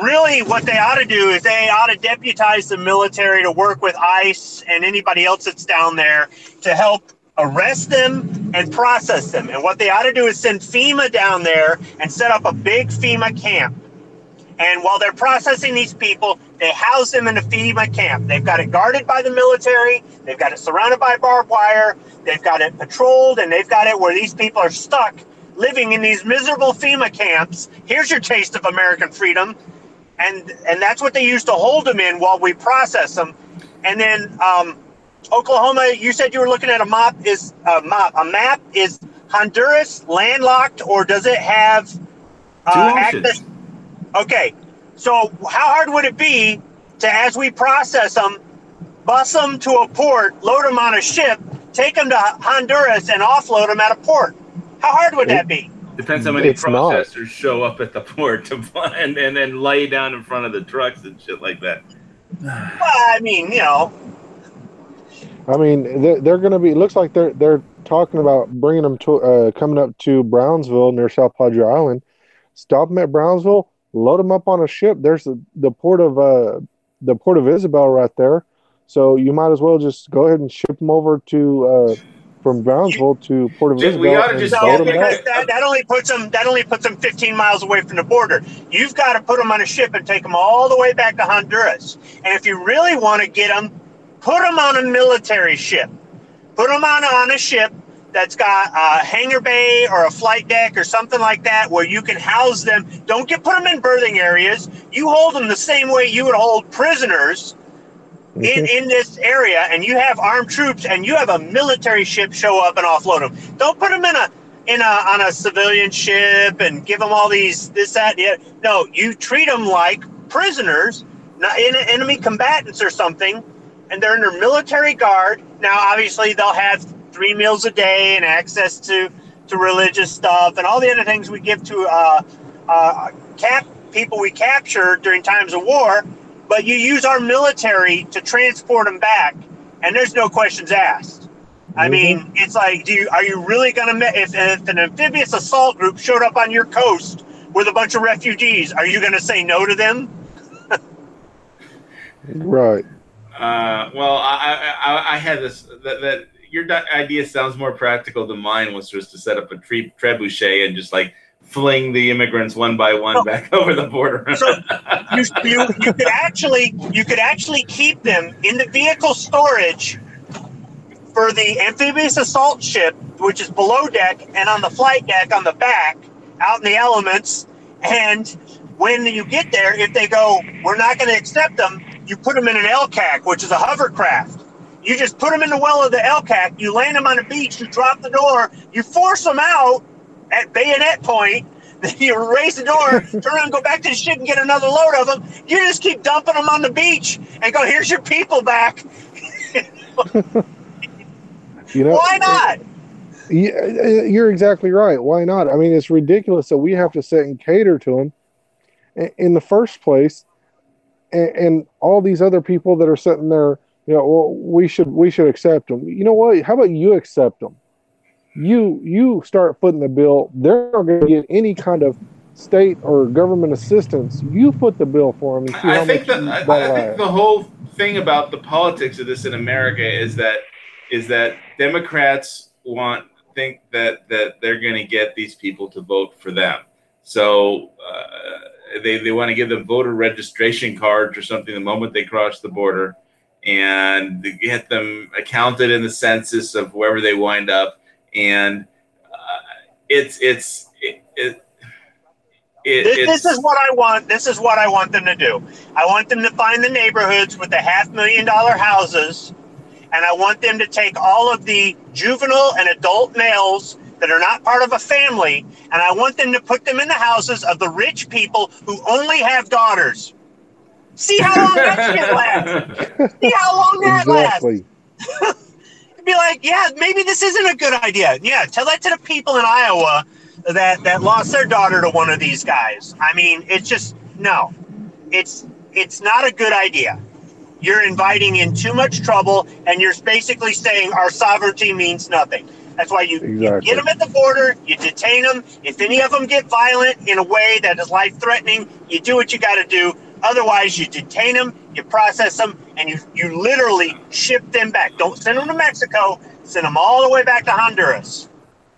really what they ought to do is they ought to deputize the military to work with ICE and anybody else that's down there to help arrest them and process them. And what they ought to do is send FEMA down there and set up a big FEMA camp. And while they're processing these people, they house them in a FEMA camp. They've got it guarded by the military. They've got it surrounded by barbed wire. They've got it patrolled, and they've got it where these people are stuck living in these miserable FEMA camps. Here's your taste of American freedom. And that's what they use to hold them in while we process them. And then Oklahoma, you said you were looking at a map. Is Honduras landlocked, or does it have access? Okay, so how hard would it be to, as we process them, bus them to a port, load them on a ship, take them to Honduras, and offload them at a port? How hard would that be? Depends how many processors show up at the port and then lay down in front of the trucks and shit like that. Well, I mean, you know. I mean, they're going to be. It looks like they're talking about bringing them to coming up to Brownsville near South Padre Island. Stop them at Brownsville, load them up on a ship. There's the port of Isabel right there. So you might as well just go ahead and ship them over to from Brownsville to Port of Isabel. We ought to just that only puts them 15 miles away from the border. You've got to put them on a ship and take them all the way back to Honduras. And if you really want to get them, put them on a military ship. Put them on a ship that's got a hangar bay or a flight deck or something like that where you can house them. Don't put them in berthing areas. You hold them the same way you would hold prisoners in this area, and you have armed troops, and you have a military ship show up and offload them. Don't put them on a civilian ship and give them all this, that. Yeah. No, you treat them like prisoners, not enemy combatants or something, and they're under military guard. Now, obviously, they'll have 3 meals a day and access to religious stuff and all the other things we give to people we capture during times of war. But you use our military to transport them back, and there's no questions asked. I mean, it's like, are you really going to, if an amphibious assault group showed up on your coast with a bunch of refugees, are you going to say no to them? Right. Well, I had this, that your idea sounds more practical than mine, was just to set up a trebuchet and just like fling the immigrants one by one back over the border. So you could actually keep them in the vehicle storage for the amphibious assault ship, which is below deck, and on the flight deck on the back, out in the elements. And when you get there, if they go, we're not going to accept them, you put them in an LCAC, which is a hovercraft. You just put them in the well of the LCAC, you land them on the beach, you drop the door, you force them out at bayonet point, then you raise the door, turn around, go back to the ship and get another load of them. You just keep dumping them on the beach and go, here's your people back. Why not? You're exactly right. Why not? I mean, it's ridiculous that we have to sit and cater to them in the first place, and all these other people that are sitting there, well, we should accept them. You know what? How about you accept them? You start footing the bill. They're not going to get any kind of state or government assistance. You foot the bill for them. And see I think the whole thing about the politics of this in America is that Democrats think that they're going to get these people to vote for them. So they want to give them voter registration cards or something the moment they cross the border, and get them accounted in the census of wherever they wind up. And this is what I want. This is what I want them to do. I want them to find the neighborhoods with the $500,000 houses. And I want them to take all of the juvenile and adult males that are not part of a family, and I want them to put them in the houses of the rich people who only have daughters. See how long that shit lasts. See how long that lasts. Be like, yeah, maybe this isn't a good idea. Yeah, tell that to the people in Iowa that lost their daughter to one of these guys. I mean, it's just, no. It's not a good idea. You're inviting in too much trouble, and you're basically saying our sovereignty means nothing. That's why you get them at the border, you detain them. If any of them get violent in a way that is life-threatening, you do what you got to do. Otherwise, you detain them, you process them, and you literally ship them back. Don't send them to Mexico. Send them all the way back to Honduras.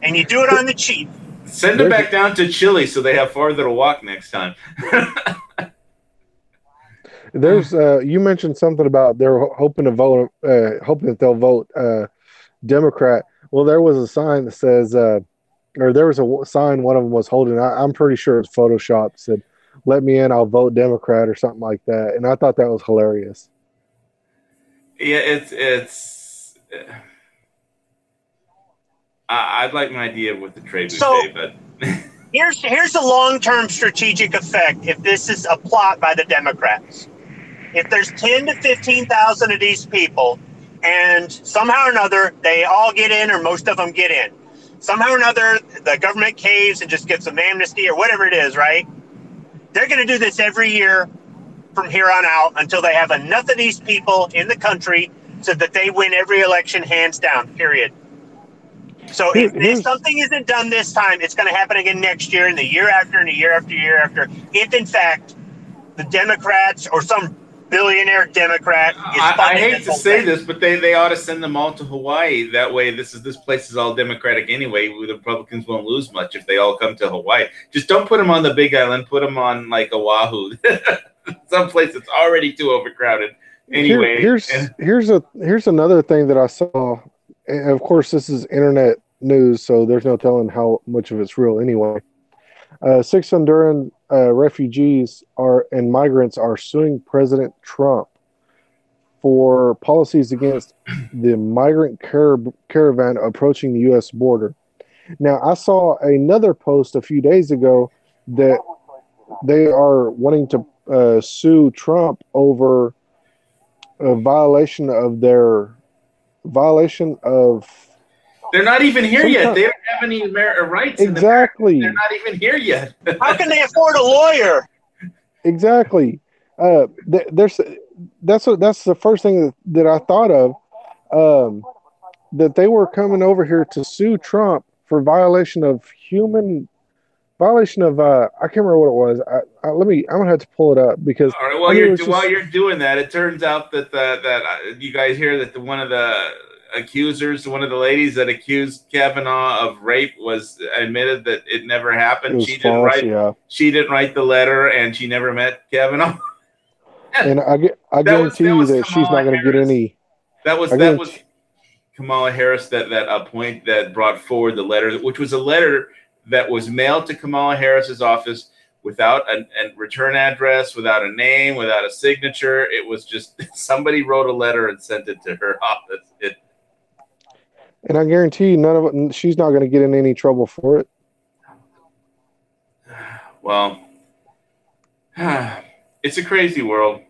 And you do it on the cheap. Send them back down to Chile so they have farther to walk next time. There's you mentioned something about they're hoping that they'll vote Democrat. Well, there was a sign that says, or there was a sign one of them was holding. I'm pretty sure it's Photoshop. Said, "Let me in, I'll vote Democrat" or something like that. And I thought that was hilarious. Yeah, it's. I'd like an idea with the trade but here's the long-term strategic effect if this is a plot by the Democrats. If there's 10 to 15,000 of these people, and somehow or another they all get in, or most of them get in, somehow or another the government caves and just gets some amnesty or whatever it is, right? They're going to do this every year from here on out until they have enough of these people in the country so that they win every election hands down, period. So if something isn't done this time, it's going to happen again next year and the year after and the year after year after. If, in fact, the Democrats or some billionaire Democrat is I hate to say this, but they ought to send them all to Hawaii. That way this place is all Democratic anyway. The Republicans won't lose much if they all come to Hawaii. Just don't put them on the Big Island. Put them on, like, Oahu. Someplace that's already too overcrowded. Anyway. Here's another thing that I saw. And of course, this is internet news, so there's no telling how much of it's real anyway. 6 Honduran refugees and migrants are suing President Trump for policies against the migrant caravan approaching the U.S. border. Now, I saw another post a few days ago that they are wanting to sue Trump over a violation of their violation of. They're not even here Some yet. kind- They don't have any rights. Exactly. They're not even here yet. How can they afford a lawyer? Exactly. That's the first thing that I thought of. That they were coming over here to sue Trump for violation of I can't remember what it was. I'm gonna have to pull it up because All right. I While knew it you're was just- while you're doing that, it turns out that you guys hear that one of the accusers, one of the ladies that accused Kavanaugh of rape, was admitted that it never happened. it was false. Yeah, She didn't write the letter, and she never met Kavanaugh. and I guarantee you that she's not going to get any. That was Kamala Harris that brought forward the letter, which was a letter that was mailed to Kamala Harris's office without a return address, without a name, without a signature. It was just somebody wrote a letter and sent it to her office. And I guarantee you, she's not going to get in any trouble for it. Well, it's a crazy world.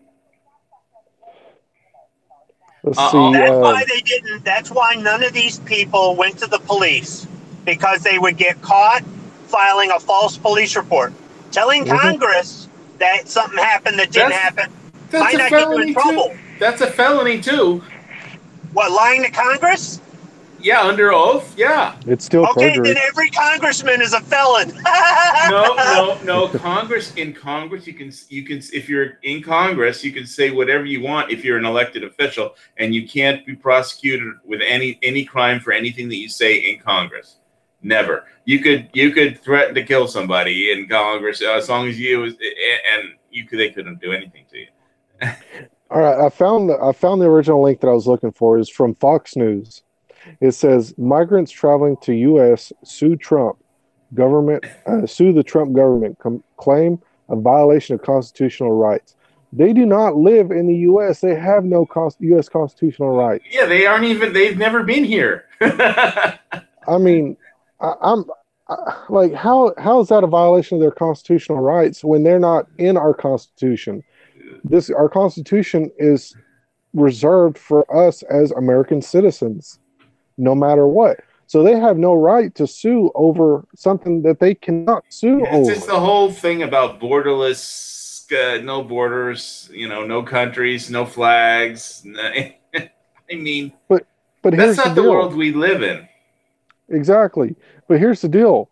Let's see. That's why they didn't. That's why none of these people went to the police, because they would get caught filing a false police report, telling Congress that something happened that didn't happen. That's might a not get you felony in trouble. too. That's a felony too. What, lying to Congress? Yeah, under oath. Yeah. It's still Okay, perjury. then every congressman is a felon. No. In Congress, you can if you're in Congress, you can say whatever you want if you're an elected official, and you can't be prosecuted with any crime for anything that you say in Congress. Never. You could threaten to kill somebody in Congress as long as they couldn't do anything to you. All right, I found the original link that I was looking for is from Fox News. It says migrants traveling to U.S. sue the Trump government, claim a violation of constitutional rights. They do not live in the U.S. They have no U.S. constitutional rights. Yeah, they've never been here. I mean, I'm like, how is that a violation of their constitutional rights when they're not in our Constitution? Our Constitution is reserved for us as American citizens, no matter what. So they have no right to sue over something that they cannot sue over. It's just the whole thing about borderless, no borders, no countries, no flags. I mean, but that's not the world we live in. Exactly. But here's the deal.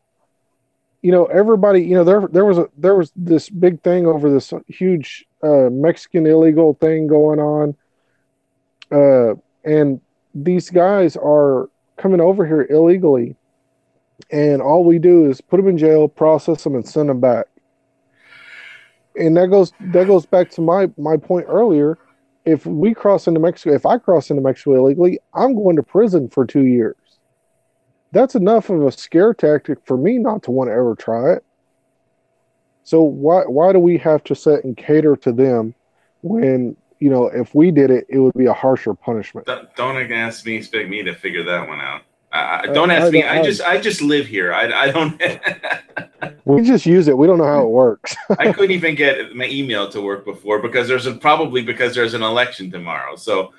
Everybody, there was this big thing over this huge Mexican illegal thing going on. And these guys are coming over here illegally. And all we do is put them in jail, process them, and send them back. And that goes back to my point earlier. If I cross into Mexico illegally, I'm going to prison for 2 years. That's enough of a scare tactic for me not to want to ever try it. So why do we have to sit and cater to them when, if we did it, it would be a harsher punishment? Don't expect me to figure that one out. Don't ask me. I just live here. I don't. We just use it. We don't know how it works. I couldn't even get my email to work before because there's an election tomorrow. So.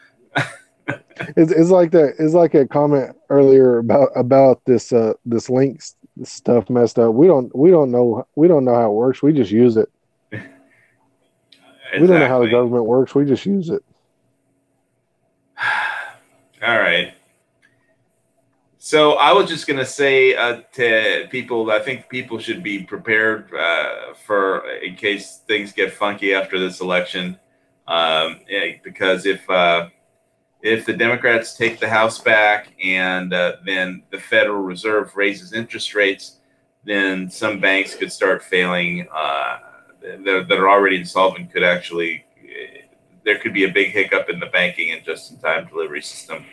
It's like that. It's like a comment earlier about this link stuff messed up. We don't know how it works. We just use it. Exactly. We don't know how the government works. We just use it. All right. So I was just going to say to people, I think people should be prepared in case things get funky after this election, because if the Democrats take the House back and then the Federal Reserve raises interest rates, then some banks could start failing that are already insolvent. There could be a big hiccup in the banking and just-in-time delivery system.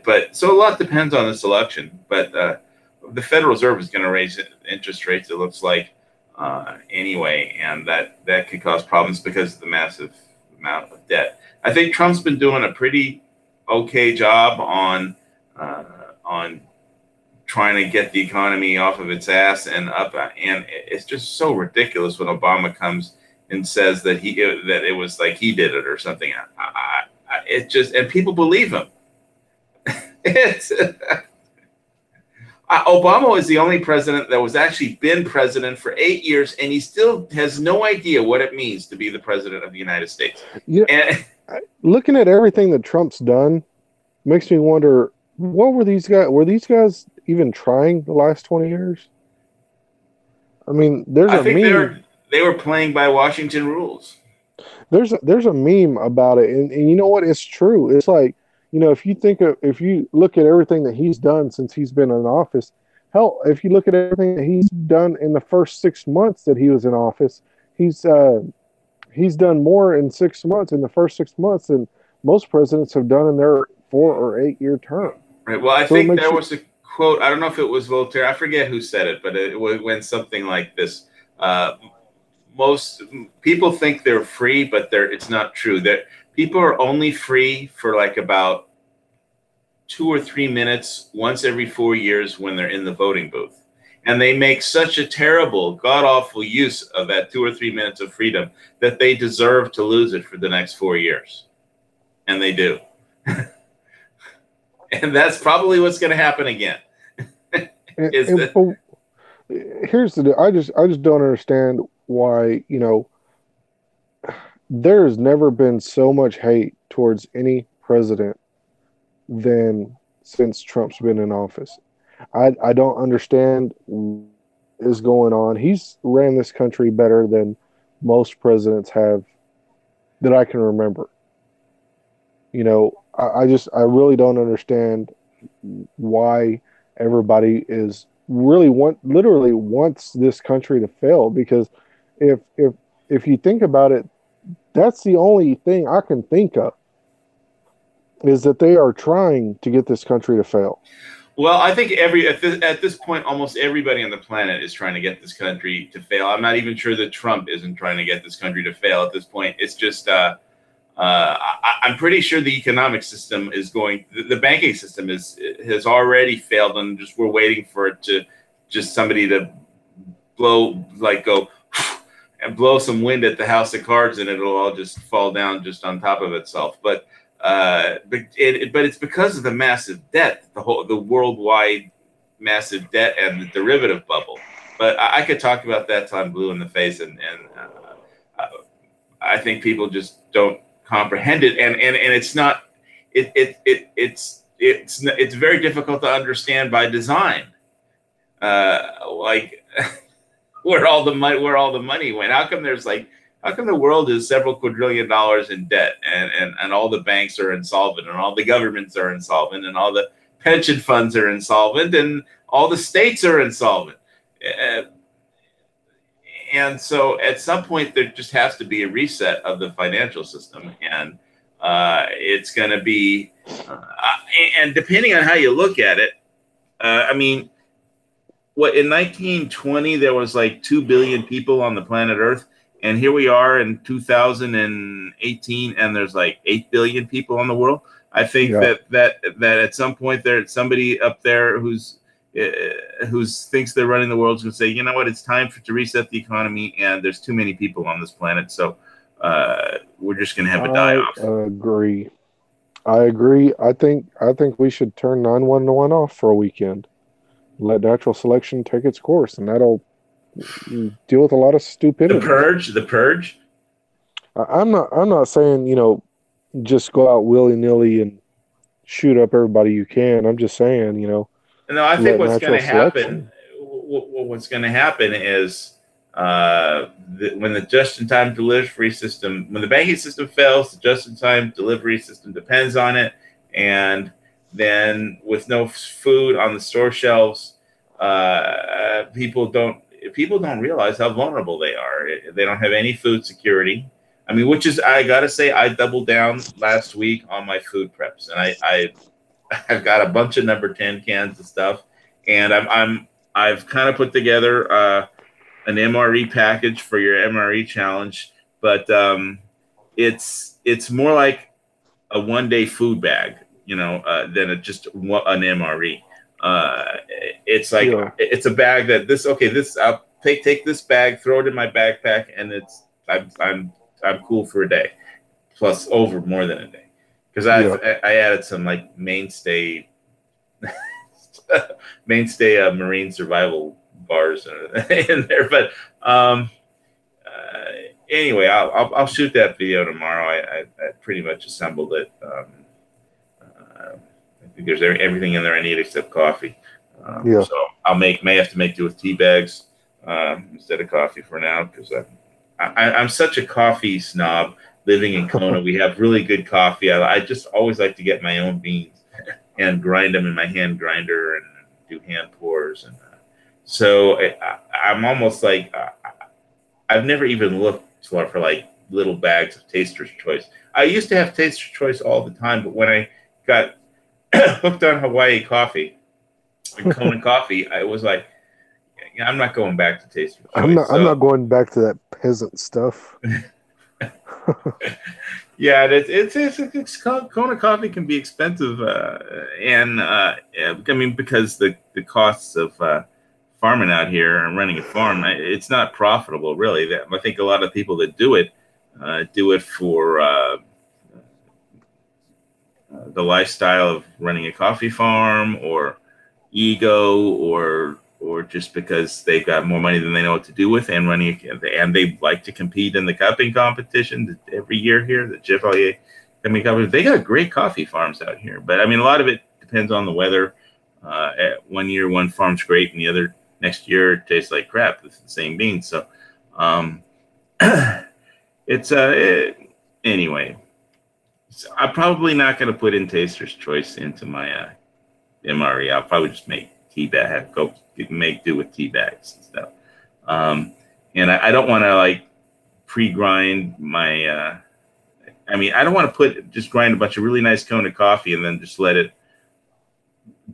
But so a lot depends on this election. But the Federal Reserve is going to raise interest rates, it looks like, anyway, and that could cause problems because of the massive amount of debt. I think Trump's been doing a pretty okay job on trying to get the economy off of its ass and up. And it's just so ridiculous when Obama comes and says that that it was like he did it or something. It just, and people believe him. It's Obama is the only president that was actually been president for 8 years, and he still has no idea what it means to be the president of the United States. Yeah, And looking at everything that Trump's done makes me wonder, what were these guys? Were these guys even trying the last 20 years? I mean, I think they were playing by Washington rules. There's a meme about it, and you know what? It's true. It's like, if you look at everything that he's done since he's been in office, hell, if you look at everything that he's done in the first 6 months that he was in office, he's done more in 6 months, in the first 6 months, than most presidents have done in their 4 or 8 year term. Right. Well, I think there was a quote. I don't know if it was Voltaire. I forget who said it, but it went something like this. Most people think they're free, but it's not true. That people are only free for like about 2 or 3 minutes once every 4 years when they're in the voting booth. And they make such a terrible, god-awful use of that 2 or 3 minutes of freedom that they deserve to lose it for the next 4 years. And they do. And that's probably what's going to happen again. Here's the deal. I just don't understand why, there's never been so much hate towards any president than since Trump's been in office. I don't understand what is going on. He's ran this country better than most presidents have that I can remember. I really don't understand why everybody is literally wants this country to fail, because if you think about it, that's the only thing I can think of, is that they are trying to get this country to fail. Well, I think at this point, almost everybody on the planet is trying to get this country to fail. I'm not even sure that Trump isn't trying to get this country to fail at this point. It's just I'm pretty sure the economic system is the banking system has already failed, and just we're waiting for it to just somebody to go and blow some wind at the house of cards, and it'll all just fall down just on top of itself. But it's because of the massive debt, the worldwide massive debt and the derivative bubble. But I could talk about that till I'm blue in the face, and I think people just don't comprehend it, and it's not it's very difficult to understand by design. Like where all the money went. How come the world is several quadrillion dollars in debt, and all the banks are insolvent, and all the governments are insolvent, and all the pension funds are insolvent, and all the states are insolvent? And so at some point there just has to be a reset of the financial system, and it's going to be, and depending on how you look at it, I mean, in 1920 there was like 2 billion people on the planet Earth, and here we are in 2018, and there's like 8 billion people on the world. I think that at some point there's somebody up there who thinks they're running the world is going to say, you know what, it's time to reset the economy, and there's too many people on this planet, so we're just going to have a die-off. I agree. I think we should turn 911 off for a weekend. Let natural selection take its course, and that'll deal with a lot of stupidity. The purge. I'm not saying, just go out willy-nilly and shoot up everybody you can. I'm just saying, No, I think what's going to happen. What's going to happen is when the just-in-time delivery system, when the banking system fails, the just-in-time delivery system depends on it, and then with no food on the store shelves, people don't realize how vulnerable they are. They don't have any food security. I mean, which is, I gotta say, I doubled down last week on my food preps, and I've got a bunch of number 10 cans of stuff, and I've kind of put together an MRE package for your MRE challenge, but it's more like a one-day food bag, than just an MRE. It's like it's a bag that I'll take this bag, throw it in my backpack, and I'm cool for a day, plus over more than a day, because I added some like mainstay marine survival bars in there. But anyway, I'll shoot that video tomorrow. I pretty much assembled it. I think there's everything in there I need except coffee. So may have to make do with tea bags instead of coffee for now, because I'm such a coffee snob. Living in Kona, we have really good coffee. I just always like to get my own beans and grind them in my hand grinder and do hand pours. And so I'm almost like I've never even looked for like little bags of Taster's Choice. I used to have Taster's Choice all the time, but when I got hooked on Hawaii coffee and Kona coffee, I was like, I'm not going back to Taster's Choice. I'm not going back to that peasant stuff. Yeah, it's Kona coffee can be expensive, and I mean, because the costs of farming out here and running a farm, it's not profitable really. I think a lot of people that do it for the lifestyle of running a coffee farm, or ego, or just because they've got more money than they know what to do with, and they like to compete in the cupping competition every year here. The Chevalier cupping competition, they got great coffee farms out here, but I mean, a lot of it depends on the weather. One year, one farm's great, and the other next year it tastes like crap. It's the same beans, so anyway. So I'm probably not going to put in Taster's Choice into my MRE. I'll probably just make make do with tea bags and stuff. And I don't want to like pre-grind my. I mean, I don't want to just grind a bunch of really nice Kona coffee and then just let it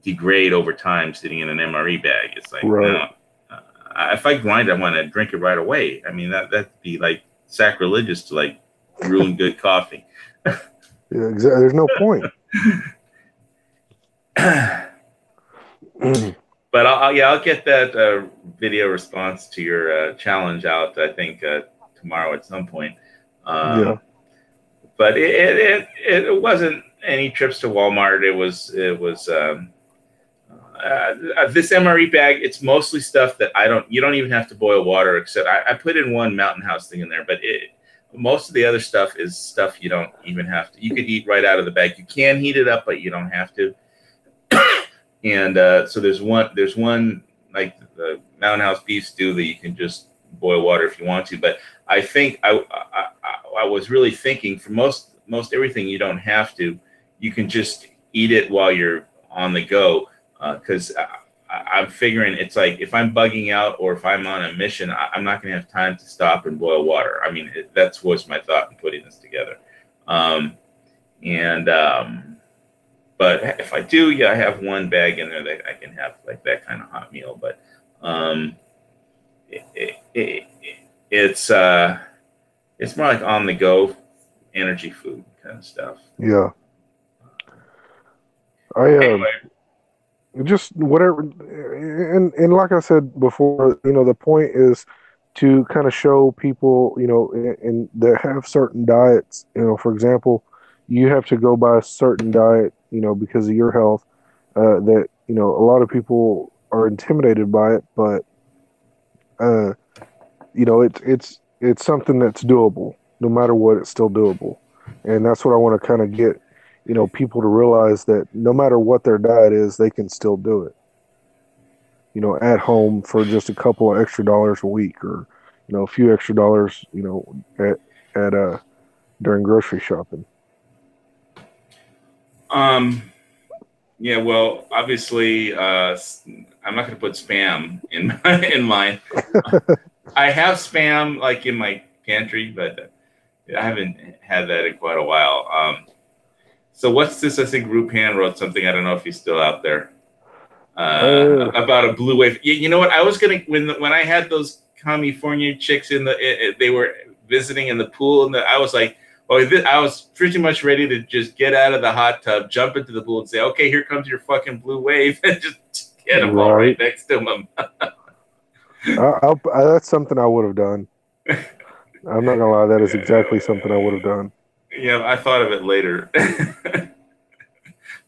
degrade over time sitting in an MRE bag. It's like, right. If I grind, I want to drink it right away. I mean, that'd be like sacrilegious to like ruin good coffee. Yeah, exactly. There's no point. But I'll get that video response to your challenge out, I think, tomorrow at some point. But it wasn't any trips to Walmart. It was this MRE bag. It's mostly stuff that you don't even have to boil water, except I put in one Mountain House thing in there, but most of the other stuff is stuff you don't even have to. You could eat right out of the bag. You can heat it up, but you don't have to. And so there's one like the Mountain House beef stew that you can just boil water if you want to. But I think I was really thinking for most everything you don't have to. You can just eat it while you're on the go, because I'm figuring it's like if I'm bugging out or if I'm on a mission, I'm not going to have time to stop and boil water. I mean, that was my thought in putting this together. But if I do, I have one bag in there that I can have like that kind of hot meal. But it's more like on the go energy food kind of stuff. Yeah. Anyway. Just whatever, and like I said before, the point is to kind of show people, and that have certain diets. For example, you have to go by a certain diet, because of your health. That a lot of people are intimidated by it, but it's something that's doable. No matter what, it's still doable, and that's what I want to kind of get. People to realize that no matter what their diet is, they can still do it. At home for just a couple of extra dollars a week, or a few extra dollars, at during grocery shopping. Yeah. Well, obviously, I'm not going to put Spam in mine. I have Spam like in my pantry, but I haven't had that in quite a while. So what's this? I think Rupan wrote something. I don't know if he's still out there about a blue wave. You know what? I was gonna when I had those California chicks they were visiting in the pool, and I was like, I was pretty much ready to just get out of the hot tub, jump into the pool, and say, "Okay, here comes your fucking blue wave," and just get them all right next to them. That's something I would have done. I'm not gonna lie, that is exactly something I would have done. Yeah, I thought of it later.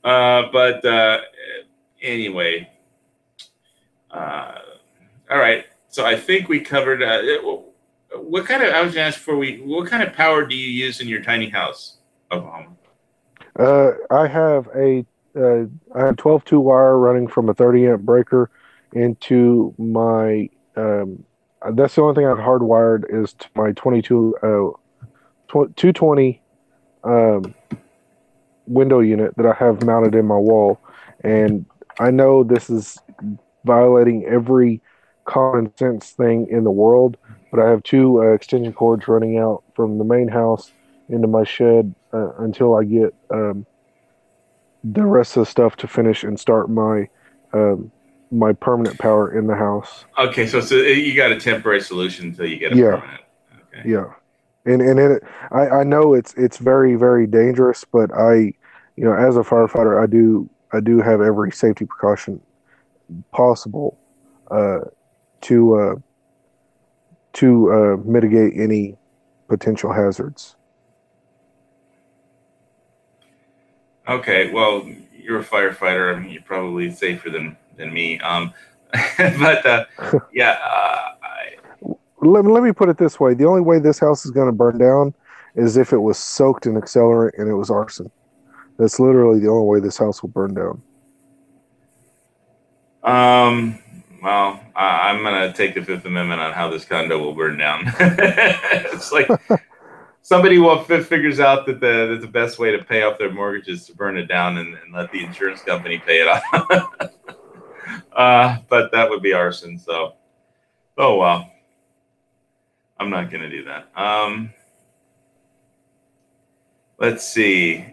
But anyway, all right. So I think we covered. What kind of? I was going to ask before we. What kind of power do you use in your tiny house, Oklahoma? I have I have 12 wire running from a 30 amp breaker into my. That's the only thing I've hardwired is to my 220 window unit that I have mounted in my wall, and I know this is violating every common sense thing in the world, but I have two extension cords running out from the main house into my shed until I get the rest of the stuff to finish and start my permanent power in the house. Okay, so you got a temporary solution until you get a Yeah. permanent. Okay. Yeah, and I know it's very, very dangerous, but as a firefighter, I do have every safety precaution possible uh, to mitigate any potential hazards. Okay, well, you're a firefighter. I mean, you're probably safer than me. But yeah, Let me put it this way: the only way this house is going to burn down is if it was soaked in accelerant and it was arson. That's literally the only way this house will burn down. well, I'm gonna take the Fifth Amendment on how this condo will burn down. It's like somebody figures out that the best way to pay off their mortgage is to burn it down and let the insurance company pay it off. But that would be arson. So, oh well, I'm not gonna do that. Let's see.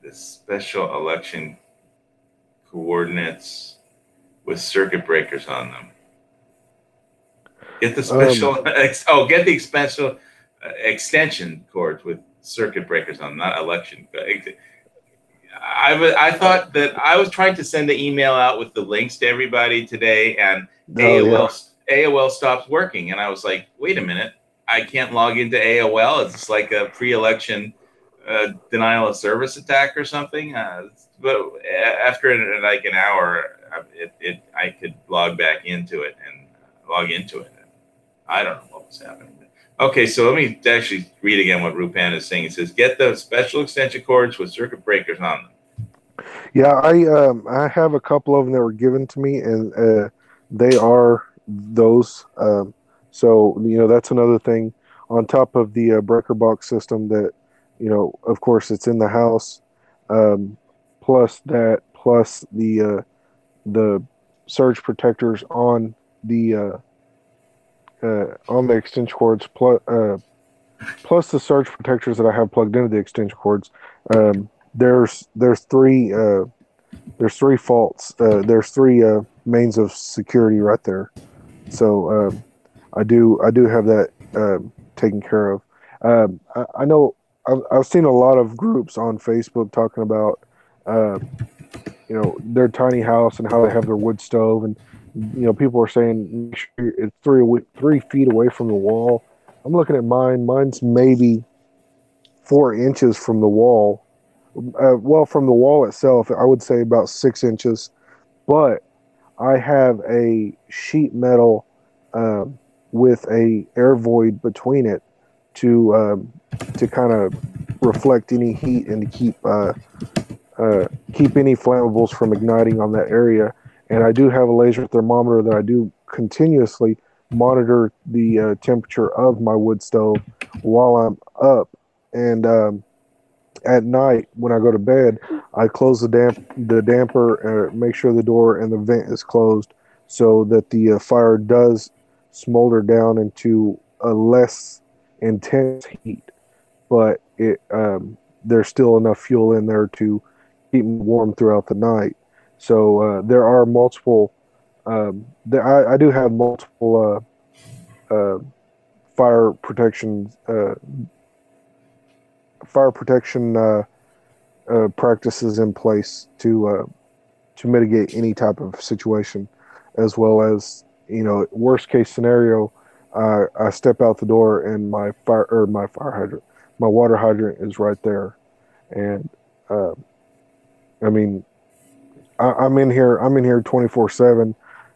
The special election coordinates with circuit breakers on them. Get the special. Get the special extension cords with circuit breakers on, not election. I thought that I was trying to send the email out with the links to everybody today, and AOL stopped working, and I was like, wait a minute, I can't log into AOL. It's like a pre-election denial of service attack or something. But after like an hour, I could log back into it and log into it. I don't know what was happening. Okay, so let me actually read again what Rupan is saying. It says, get the special extension cords with circuit breakers on them. Yeah, I have a couple of them that were given to me, and they are those. So that's another thing on top of the breaker box system that of course it's in the house. Plus the surge protectors on the extension cords, plus the surge protectors that I have plugged into the extension cords. There's three faults. There's three mains of security right there. So I do have that taken care of. I know I've seen a lot of groups on Facebook talking about their tiny house and how they have their wood stove, and people are saying make sure it's 3 feet away from the wall. I'm looking at mine. Mine's maybe 4 inches from the wall. Well, from the wall itself, I would say about 6 inches. But I have a sheet metal with a air void between it to kind of reflect any heat and to keep any flammables from igniting on that area. And I do have a laser thermometer that I do continuously monitor the temperature of my wood stove while I'm up. And at night, when I go to bed, I close the damper, make sure the door and the vent is closed so that the fire does smolder down into a less intense heat. But there's still enough fuel in there to keep me warm throughout the night. So there are multiple. I do have multiple fire protection practices in place to mitigate any type of situation, as well as worst case scenario. I step out the door and my water hydrant is right there, and I mean, I'm in here 24/7.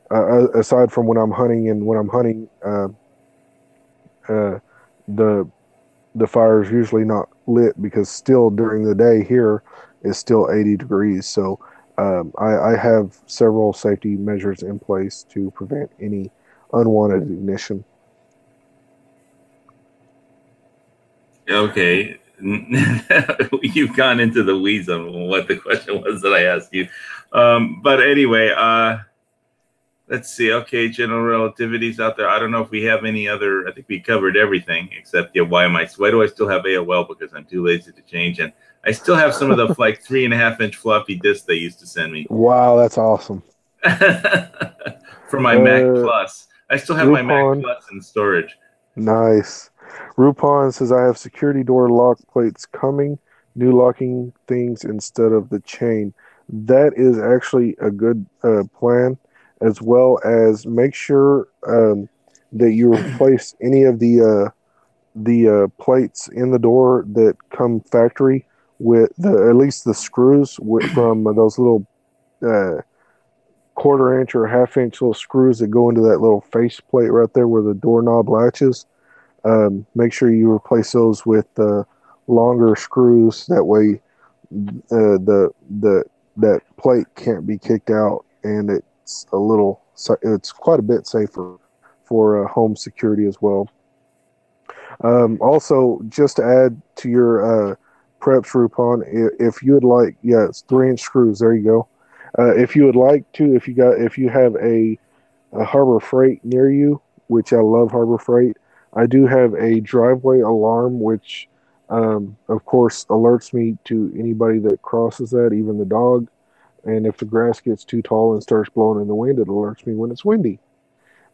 Aside from when I'm hunting, and when I'm hunting, the fire is usually not lit because still during the day here it's still 80 degrees. So I have several safety measures in place to prevent any unwanted ignition. Okay. You've gone into the weeds of what the question was that I asked you. But anyway, let's see. Okay, general relativity's out there. I don't know if we have any other. I think we covered everything except why do I still have AOL? Because I'm too lazy to change, and I still have some of the like 3.5-inch floppy disks they used to send me. Wow, that's awesome. For my Mac Plus, I still have my Mac Plus in storage. Nice. Rupon says, I have security door lock plates coming, new locking things instead of the chain. That is actually a good plan, as well as make sure that you replace any of the plates in the door that come factory with at least the screws from those little 1/4-inch or 1/2-inch little screws that go into that little face plate right there where the doorknob latches. Make sure you replace those with longer screws. That way, that plate can't be kicked out, and it's quite a bit safer for home security as well. Also, just to add to your preps, Rupon, if you would like, it's 3-inch screws. There you go. If you would like to, if you have a Harbor Freight near you, which I love Harbor Freight. I do have a driveway alarm, which, of course, alerts me to anybody that crosses that, even the dog. And if the grass gets too tall and starts blowing in the wind, it alerts me when it's windy.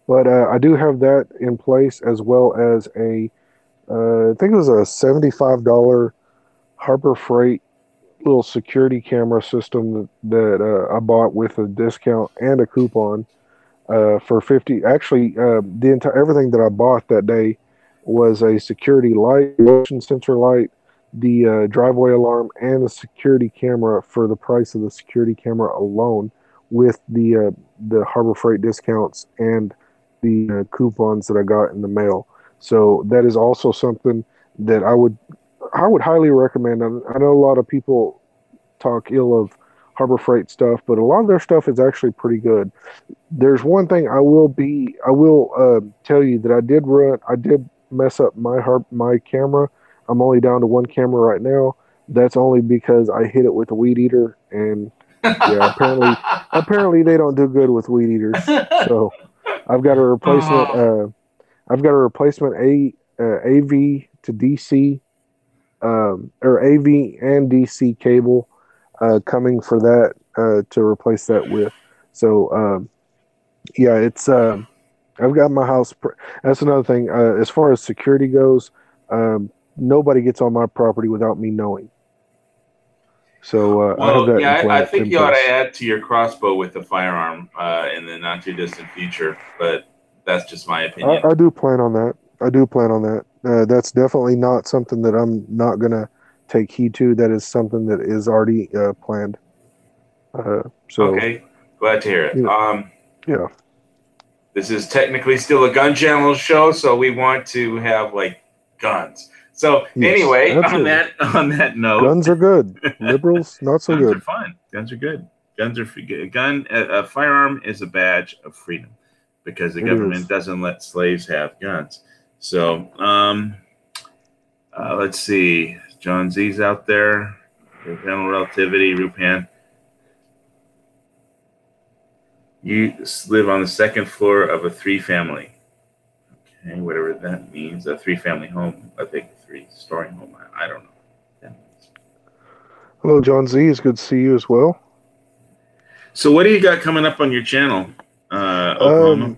But I do have that in place, as well as I think it was a $75 Harbor Freight little security camera system that I bought with a discount and a coupon. For 50, actually, everything that I bought that day was a security light, motion sensor light, the driveway alarm, and the security camera for the price of the security camera alone, with the Harbor Freight discounts and the coupons that I got in the mail. So that is also something that I would highly recommend. I know a lot of people talk ill of Harbor Freight stuff, but a lot of their stuff is actually pretty good. There's one thing I will tell you that I did mess up my camera. I'm only down to one camera right now. That's only because I hit it with a weed eater, and apparently they don't do good with weed eaters. So I've got a replacement. I've got a replacement AV to DC, or AV and DC cable coming for that to replace that with. So it's I've got my house. That's another thing. As far as security goes, nobody gets on my property without me knowing. So I have that. I think you ought to add to your crossbow with a firearm in the not too distant future. But that's just my opinion. I do plan on that. That's definitely not something that I'm not gonna take heed to. That is something that is already planned. Okay, glad to hear it. Yeah. This is technically still a gun channel show, so we want to have like guns. So anyway, on that note, guns are good. Liberals, not so good. Guns are fun. Guns are good. Guns are free. A firearm is a badge of freedom because the government doesn't let slaves have guns. So let's see. John Z's out there. General relativity, Rupan. You live on the second floor of a 3-family. Okay, whatever that means. A 3-family home. I think a 3-story home. I don't know. Hello, John Z. It's good to see you as well. So, what do you got coming up on your channel, Oklahoma?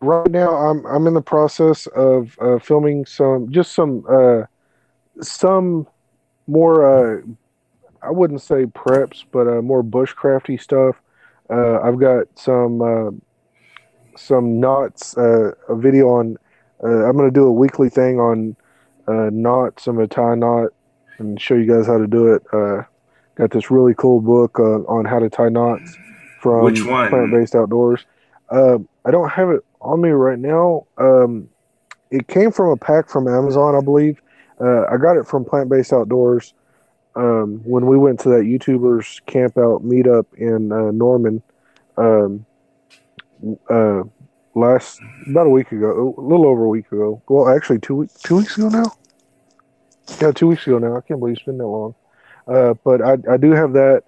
Right now, I'm in the process of filming some more. I wouldn't say preps, but more bushcrafty stuff. I've got some knots, a video on I'm going to do a weekly thing on knots. I'm going to tie a knot and show you guys how to do it. Got this really cool book on how to tie knots Which from one? Plant-Based Outdoors. I don't have it on me right now. It came from a pack from Amazon, I believe. I got it from Plant-Based Outdoors when we went to that YouTubers camp out meetup in Norman about a week ago, a little over a week ago. Well, actually, 2 weeks ago now. Yeah, 2 weeks ago now. I can't believe it's been that long. But I do have that.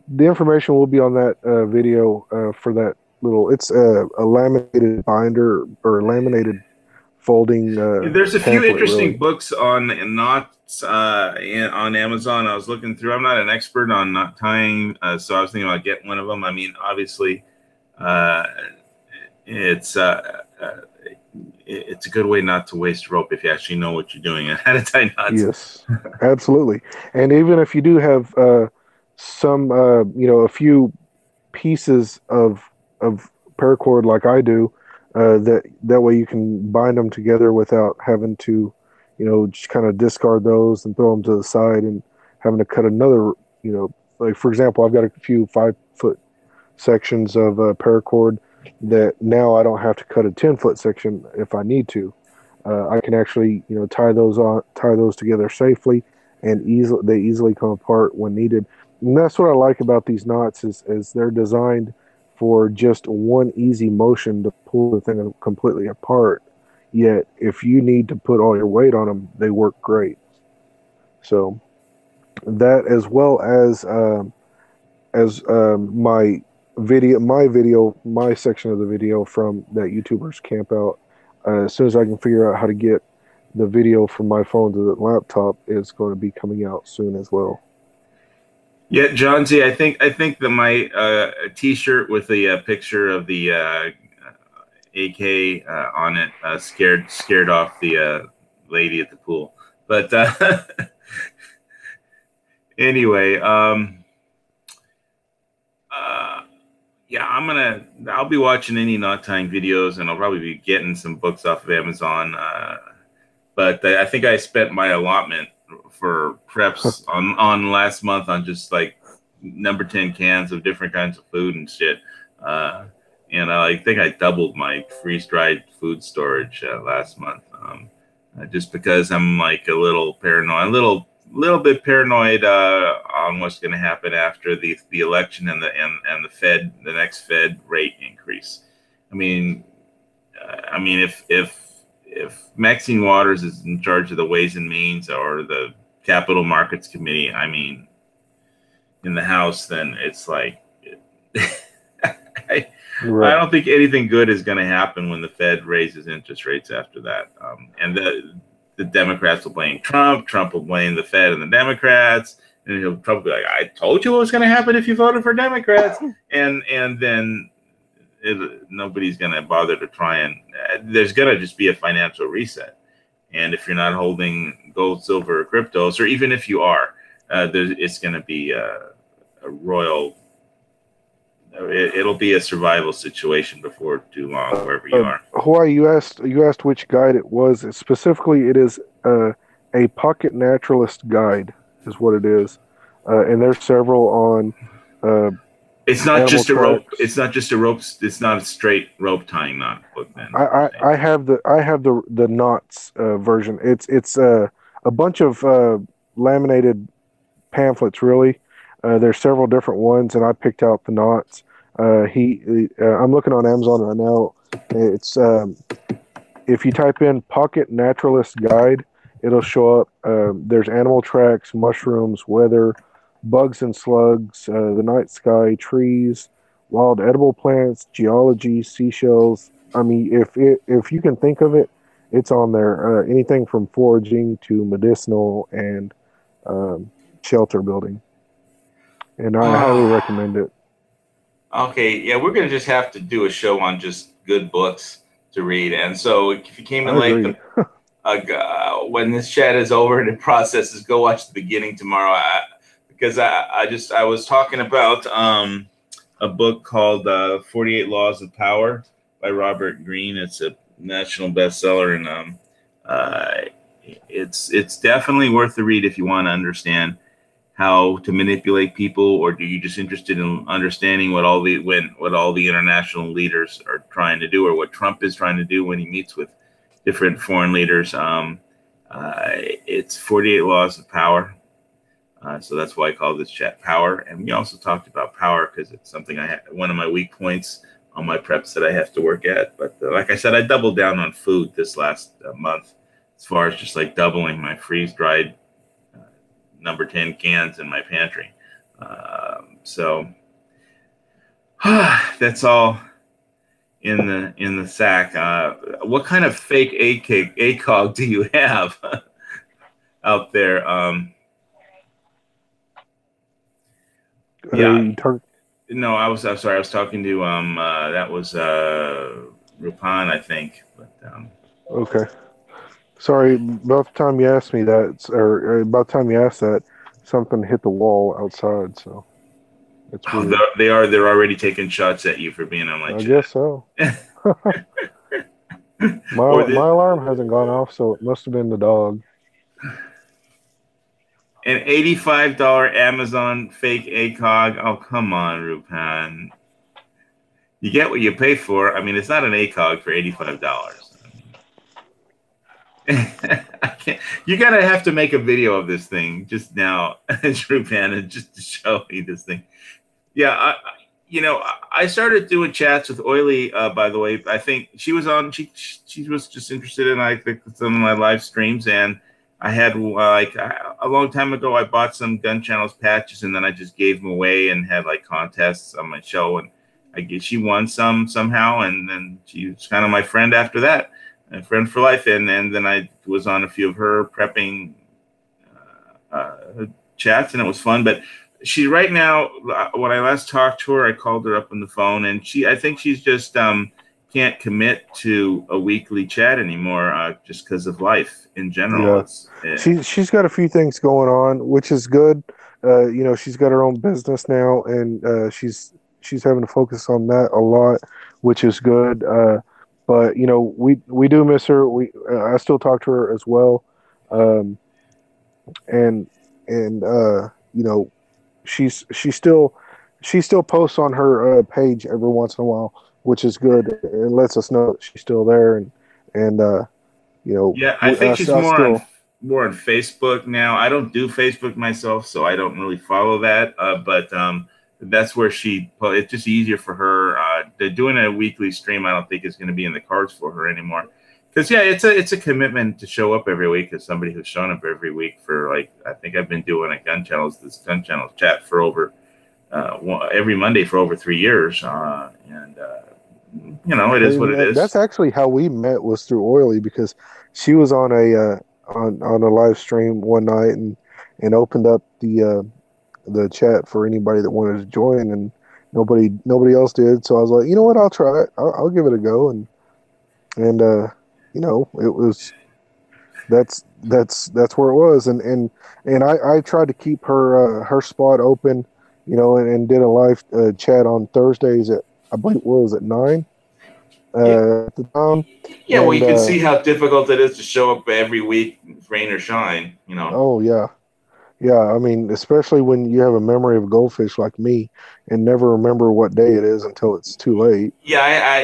The information will be on that video for that little. It's a laminated binder or laminated folding. There's a few pamphlet, interesting really. books on knots on Amazon. I was looking through. I'm not an expert on knot tying, so I was thinking about getting one of them. I mean, obviously, it's a good way not to waste rope if you actually know what you're doing and how to tie knots. Yes, absolutely. And even if you do have some, a few pieces of paracord like I do, that way you can bind them together without having to, just kind of discard those and throw them to the side and having to cut another, like for example, I've got a few 5-foot sections of paracord that now I don't have to cut a 10-foot section if I need to. I can actually, tie those together safely, and they easily come apart when needed. And that's what I like about these knots is they're designed for just one easy motion to pull the thing completely apart. Yet, if you need to put all your weight on them, they work great. So that, as well as my section of the video from that YouTubers camp out. As soon as I can figure out how to get the video from my phone to the laptop, is going to be coming out soon as well. Yeah, John Z, I think that my T-shirt with the picture of the AK on it scared off the lady at the pool. But anyway, yeah, I'll be watching any knot tying videos, and I'll probably be getting some books off of Amazon. But I think I spent my allotment for preps on last month on just like number 10 cans of different kinds of food and shit. And I think I doubled my freeze-dried food storage last month, just because I'm like a little paranoid, a little bit paranoid on what's going to happen after the election and the next Fed rate increase. I mean, if Maxine Waters is in charge of the Ways and Means or the Capital Markets Committee, I mean, in the House, then it's like, I don't think anything good is going to happen when the Fed raises interest rates after that. And the Democrats will blame Trump. Trump will blame the Fed and the Democrats. And he'll probably be like, I told you what was going to happen if you voted for Democrats. And then nobody's going to bother to try and there's going to just be a financial reset. And if you're not holding gold, silver, or cryptos, or even if you are, it's going to be a royal. It'll be a survival situation before too long, wherever you are. Hawaii, you asked which guide it was. Specifically, it is a pocket naturalist guide, is what it is, and there's several on. It's not just a rope. tracks. It's not just a rope. It's not a straight rope tying knot book. Then I have the knots version. It's a bunch of laminated pamphlets. Really, there's several different ones, and I picked out the knots. I'm looking on Amazon right now. It's if you type in "Pocket Naturalist Guide," it'll show up. There's animal tracks, mushrooms, weather, bugs and slugs, the night sky, trees, wild edible plants, geology, seashells. I mean, if you can think of it, it's on there. Anything from foraging to medicinal and shelter building. And I highly recommend it. Okay, yeah, we're gonna just have to do a show on just good books to read. And so, if you came in late, when this chat is over and it processes, go watch the beginning tomorrow. Because I was talking about a book called 48 Laws of Power by Robert Greene. It's a national bestseller, and it's definitely worth the read if you want to understand how to manipulate people, or do you just interested in understanding what all the international leaders are trying to do, or what Trump is trying to do when he meets with different foreign leaders. It's 48 Laws of Power. So that's why I call this chat Power. And we also talked about power because it's something one of my weak points on my preps that I have to work at. But like I said, I doubled down on food this last month, as far as just like doubling my freeze-dried number 10 cans in my pantry. So that's all in the sack. What kind of fake ACOG do you have out there? Yeah. No, I'm sorry. I was talking to that was Rupan, I think. But okay. Sorry, about the time you asked me that, or about the time you asked that, something hit the wall outside. So it's weird. They're already taking shots at you for being on my chat. I guess so. My alarm hasn't gone off, so it must have been the dog. An $85 Amazon fake ACOG. Oh, come on, Rupan. You get what you pay for. I mean, it's not an ACOG for $85. I can't. You gotta have to make a video of this thing just now, Rupan, and just to show me this thing. Yeah, I started doing chats with Oily. By the way, I think she was on. She was just interested in some of my live streams, and I had a long time ago I bought some Gun Channels patches, and then I just gave them away and had like contests on my show, and she won somehow, and then she was kind of my friend after that. A friend for life, and then I was on a few of her prepping chats, and it was fun. But she right now, when I last talked to her, I called her up on the phone, and I think she's just can't commit to a weekly chat anymore, just because of life in general. Yeah. She's got a few things going on, which is good. She's got her own business now, and she's having to focus on that a lot, which is good. But we do miss her. I still talk to her as well, and she still posts on her page every once in a while, which is good. It lets us know that she's still there, and Yeah, I think she's more on Facebook now. I don't do Facebook myself, so I don't really follow that. But that's where it's just easier for her. Doing a weekly stream, I don't think is going to be in the cards for her anymore. Because it's a commitment to show up every week as somebody who's shown up every week for I think I've been doing this Gun Channels chat for over every Monday for over 3 years, and it is what it is. That's actually how we met, was through Oily, because she was on a live stream one night and opened up the chat for anybody that wanted to join, and nobody else did. So I was like, you know what, I'll try it. I'll give it a go, and it was that's where it was, and I tried to keep her spot open, and did a live chat on Thursdays at, I believe it was at 9 at the time. Yeah, well, you can see how difficult it is to show up every week, rain or shine. Oh yeah. Yeah, I mean, especially when you have a memory of goldfish like me and never remember what day it is until it's too late. Yeah,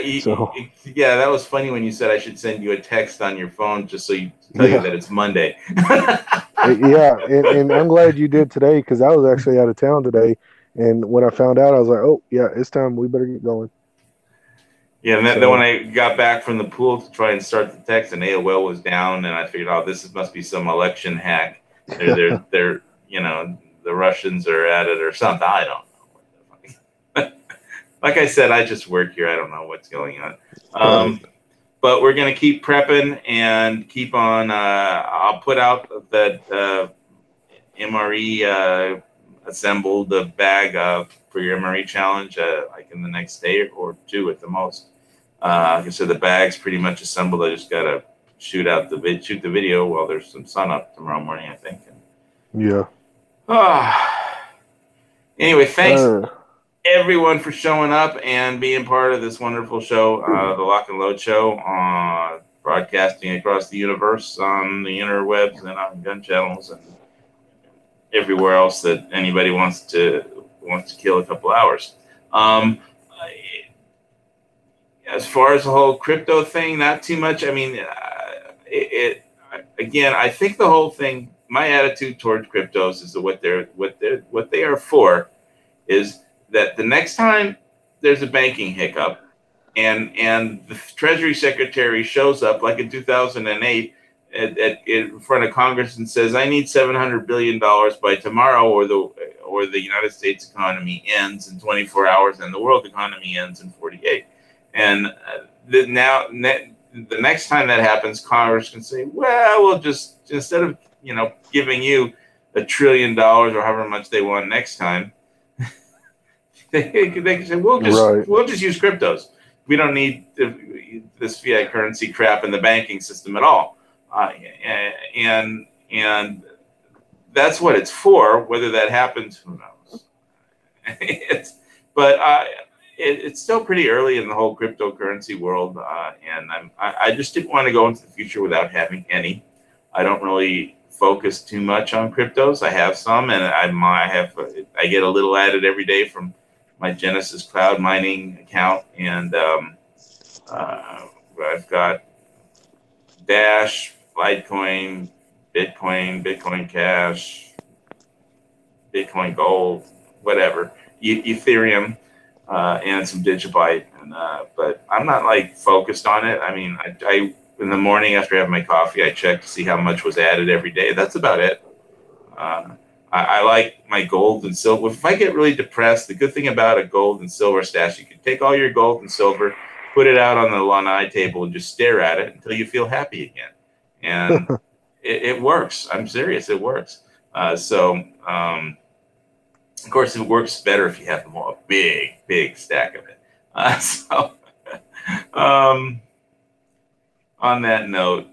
yeah, that was funny when you said I should send you a text on your phone just so you tell you that it's Monday. Yeah, and I'm glad you did today, because I was actually out of town today, and when I found out, I was like, oh, yeah, it's time. We better get going. Yeah, and then when I got back from the pool to try and start the text, and AOL was down, and I figured, oh, this must be some election hack. They're the Russians are at it or something. I don't know. Like I said, I just work here. I don't know what's going on. But we're gonna keep prepping and keep on. I'll put out that MRE assembled the bag for your MRE challenge like in the next day or two at the most. Like I said, the bag's pretty much assembled. I just gotta shoot the video while there's some sun up tomorrow morning, I think. Yeah. Anyway, thanks. everyone for showing up and being part of this wonderful show, the Lock and Load Show, broadcasting across the universe on the interwebs and on gun channels and everywhere else that anybody wants to kill a couple hours. As far as the whole crypto thing, not too much. I mean, again, I think the whole thing. My attitude towards cryptos is that what they are for is that the next time there's a banking hiccup and the Treasury Secretary shows up like in 2008 in front of Congress and says, I need $700 billion by tomorrow or the United States economy ends in 24 hours and the world economy ends in 48. And the next time that happens, Congress can say, well, we'll just, instead of, giving you $1 trillion or however much they want next time, they can say, we'll just use cryptos. We don't need this fiat currency crap in the banking system at all. And that's what it's for. Whether that happens, who knows? It's still pretty early in the whole cryptocurrency world, and I just didn't want to go into the future without having any. I don't really focus too much on cryptos. I have some, and I get a little added every day from my Genesis Cloud mining account, and I've got Dash, Litecoin, Bitcoin Cash, Bitcoin Gold, whatever, Ethereum, and some Digibyte, but I'm not like focused on it. I mean, I in the morning after I have my coffee, I check to see how much was added every day. That's about it. I like my gold and silver. If I get really depressed, the good thing about a gold and silver stash, you can take all your gold and silver, put it out on the lanai table, and just stare at it until you feel happy again. And it works. I'm serious. It works. Of course, it works better if you have a big stack of it. On that note,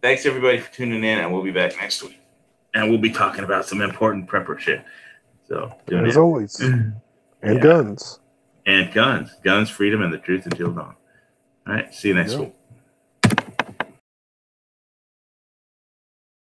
thanks everybody for tuning in, and we'll be back next week. And we'll be talking about some important prepper shit. So, as always, guns. And guns, freedom, and the truth until dawn. All right, see you next week.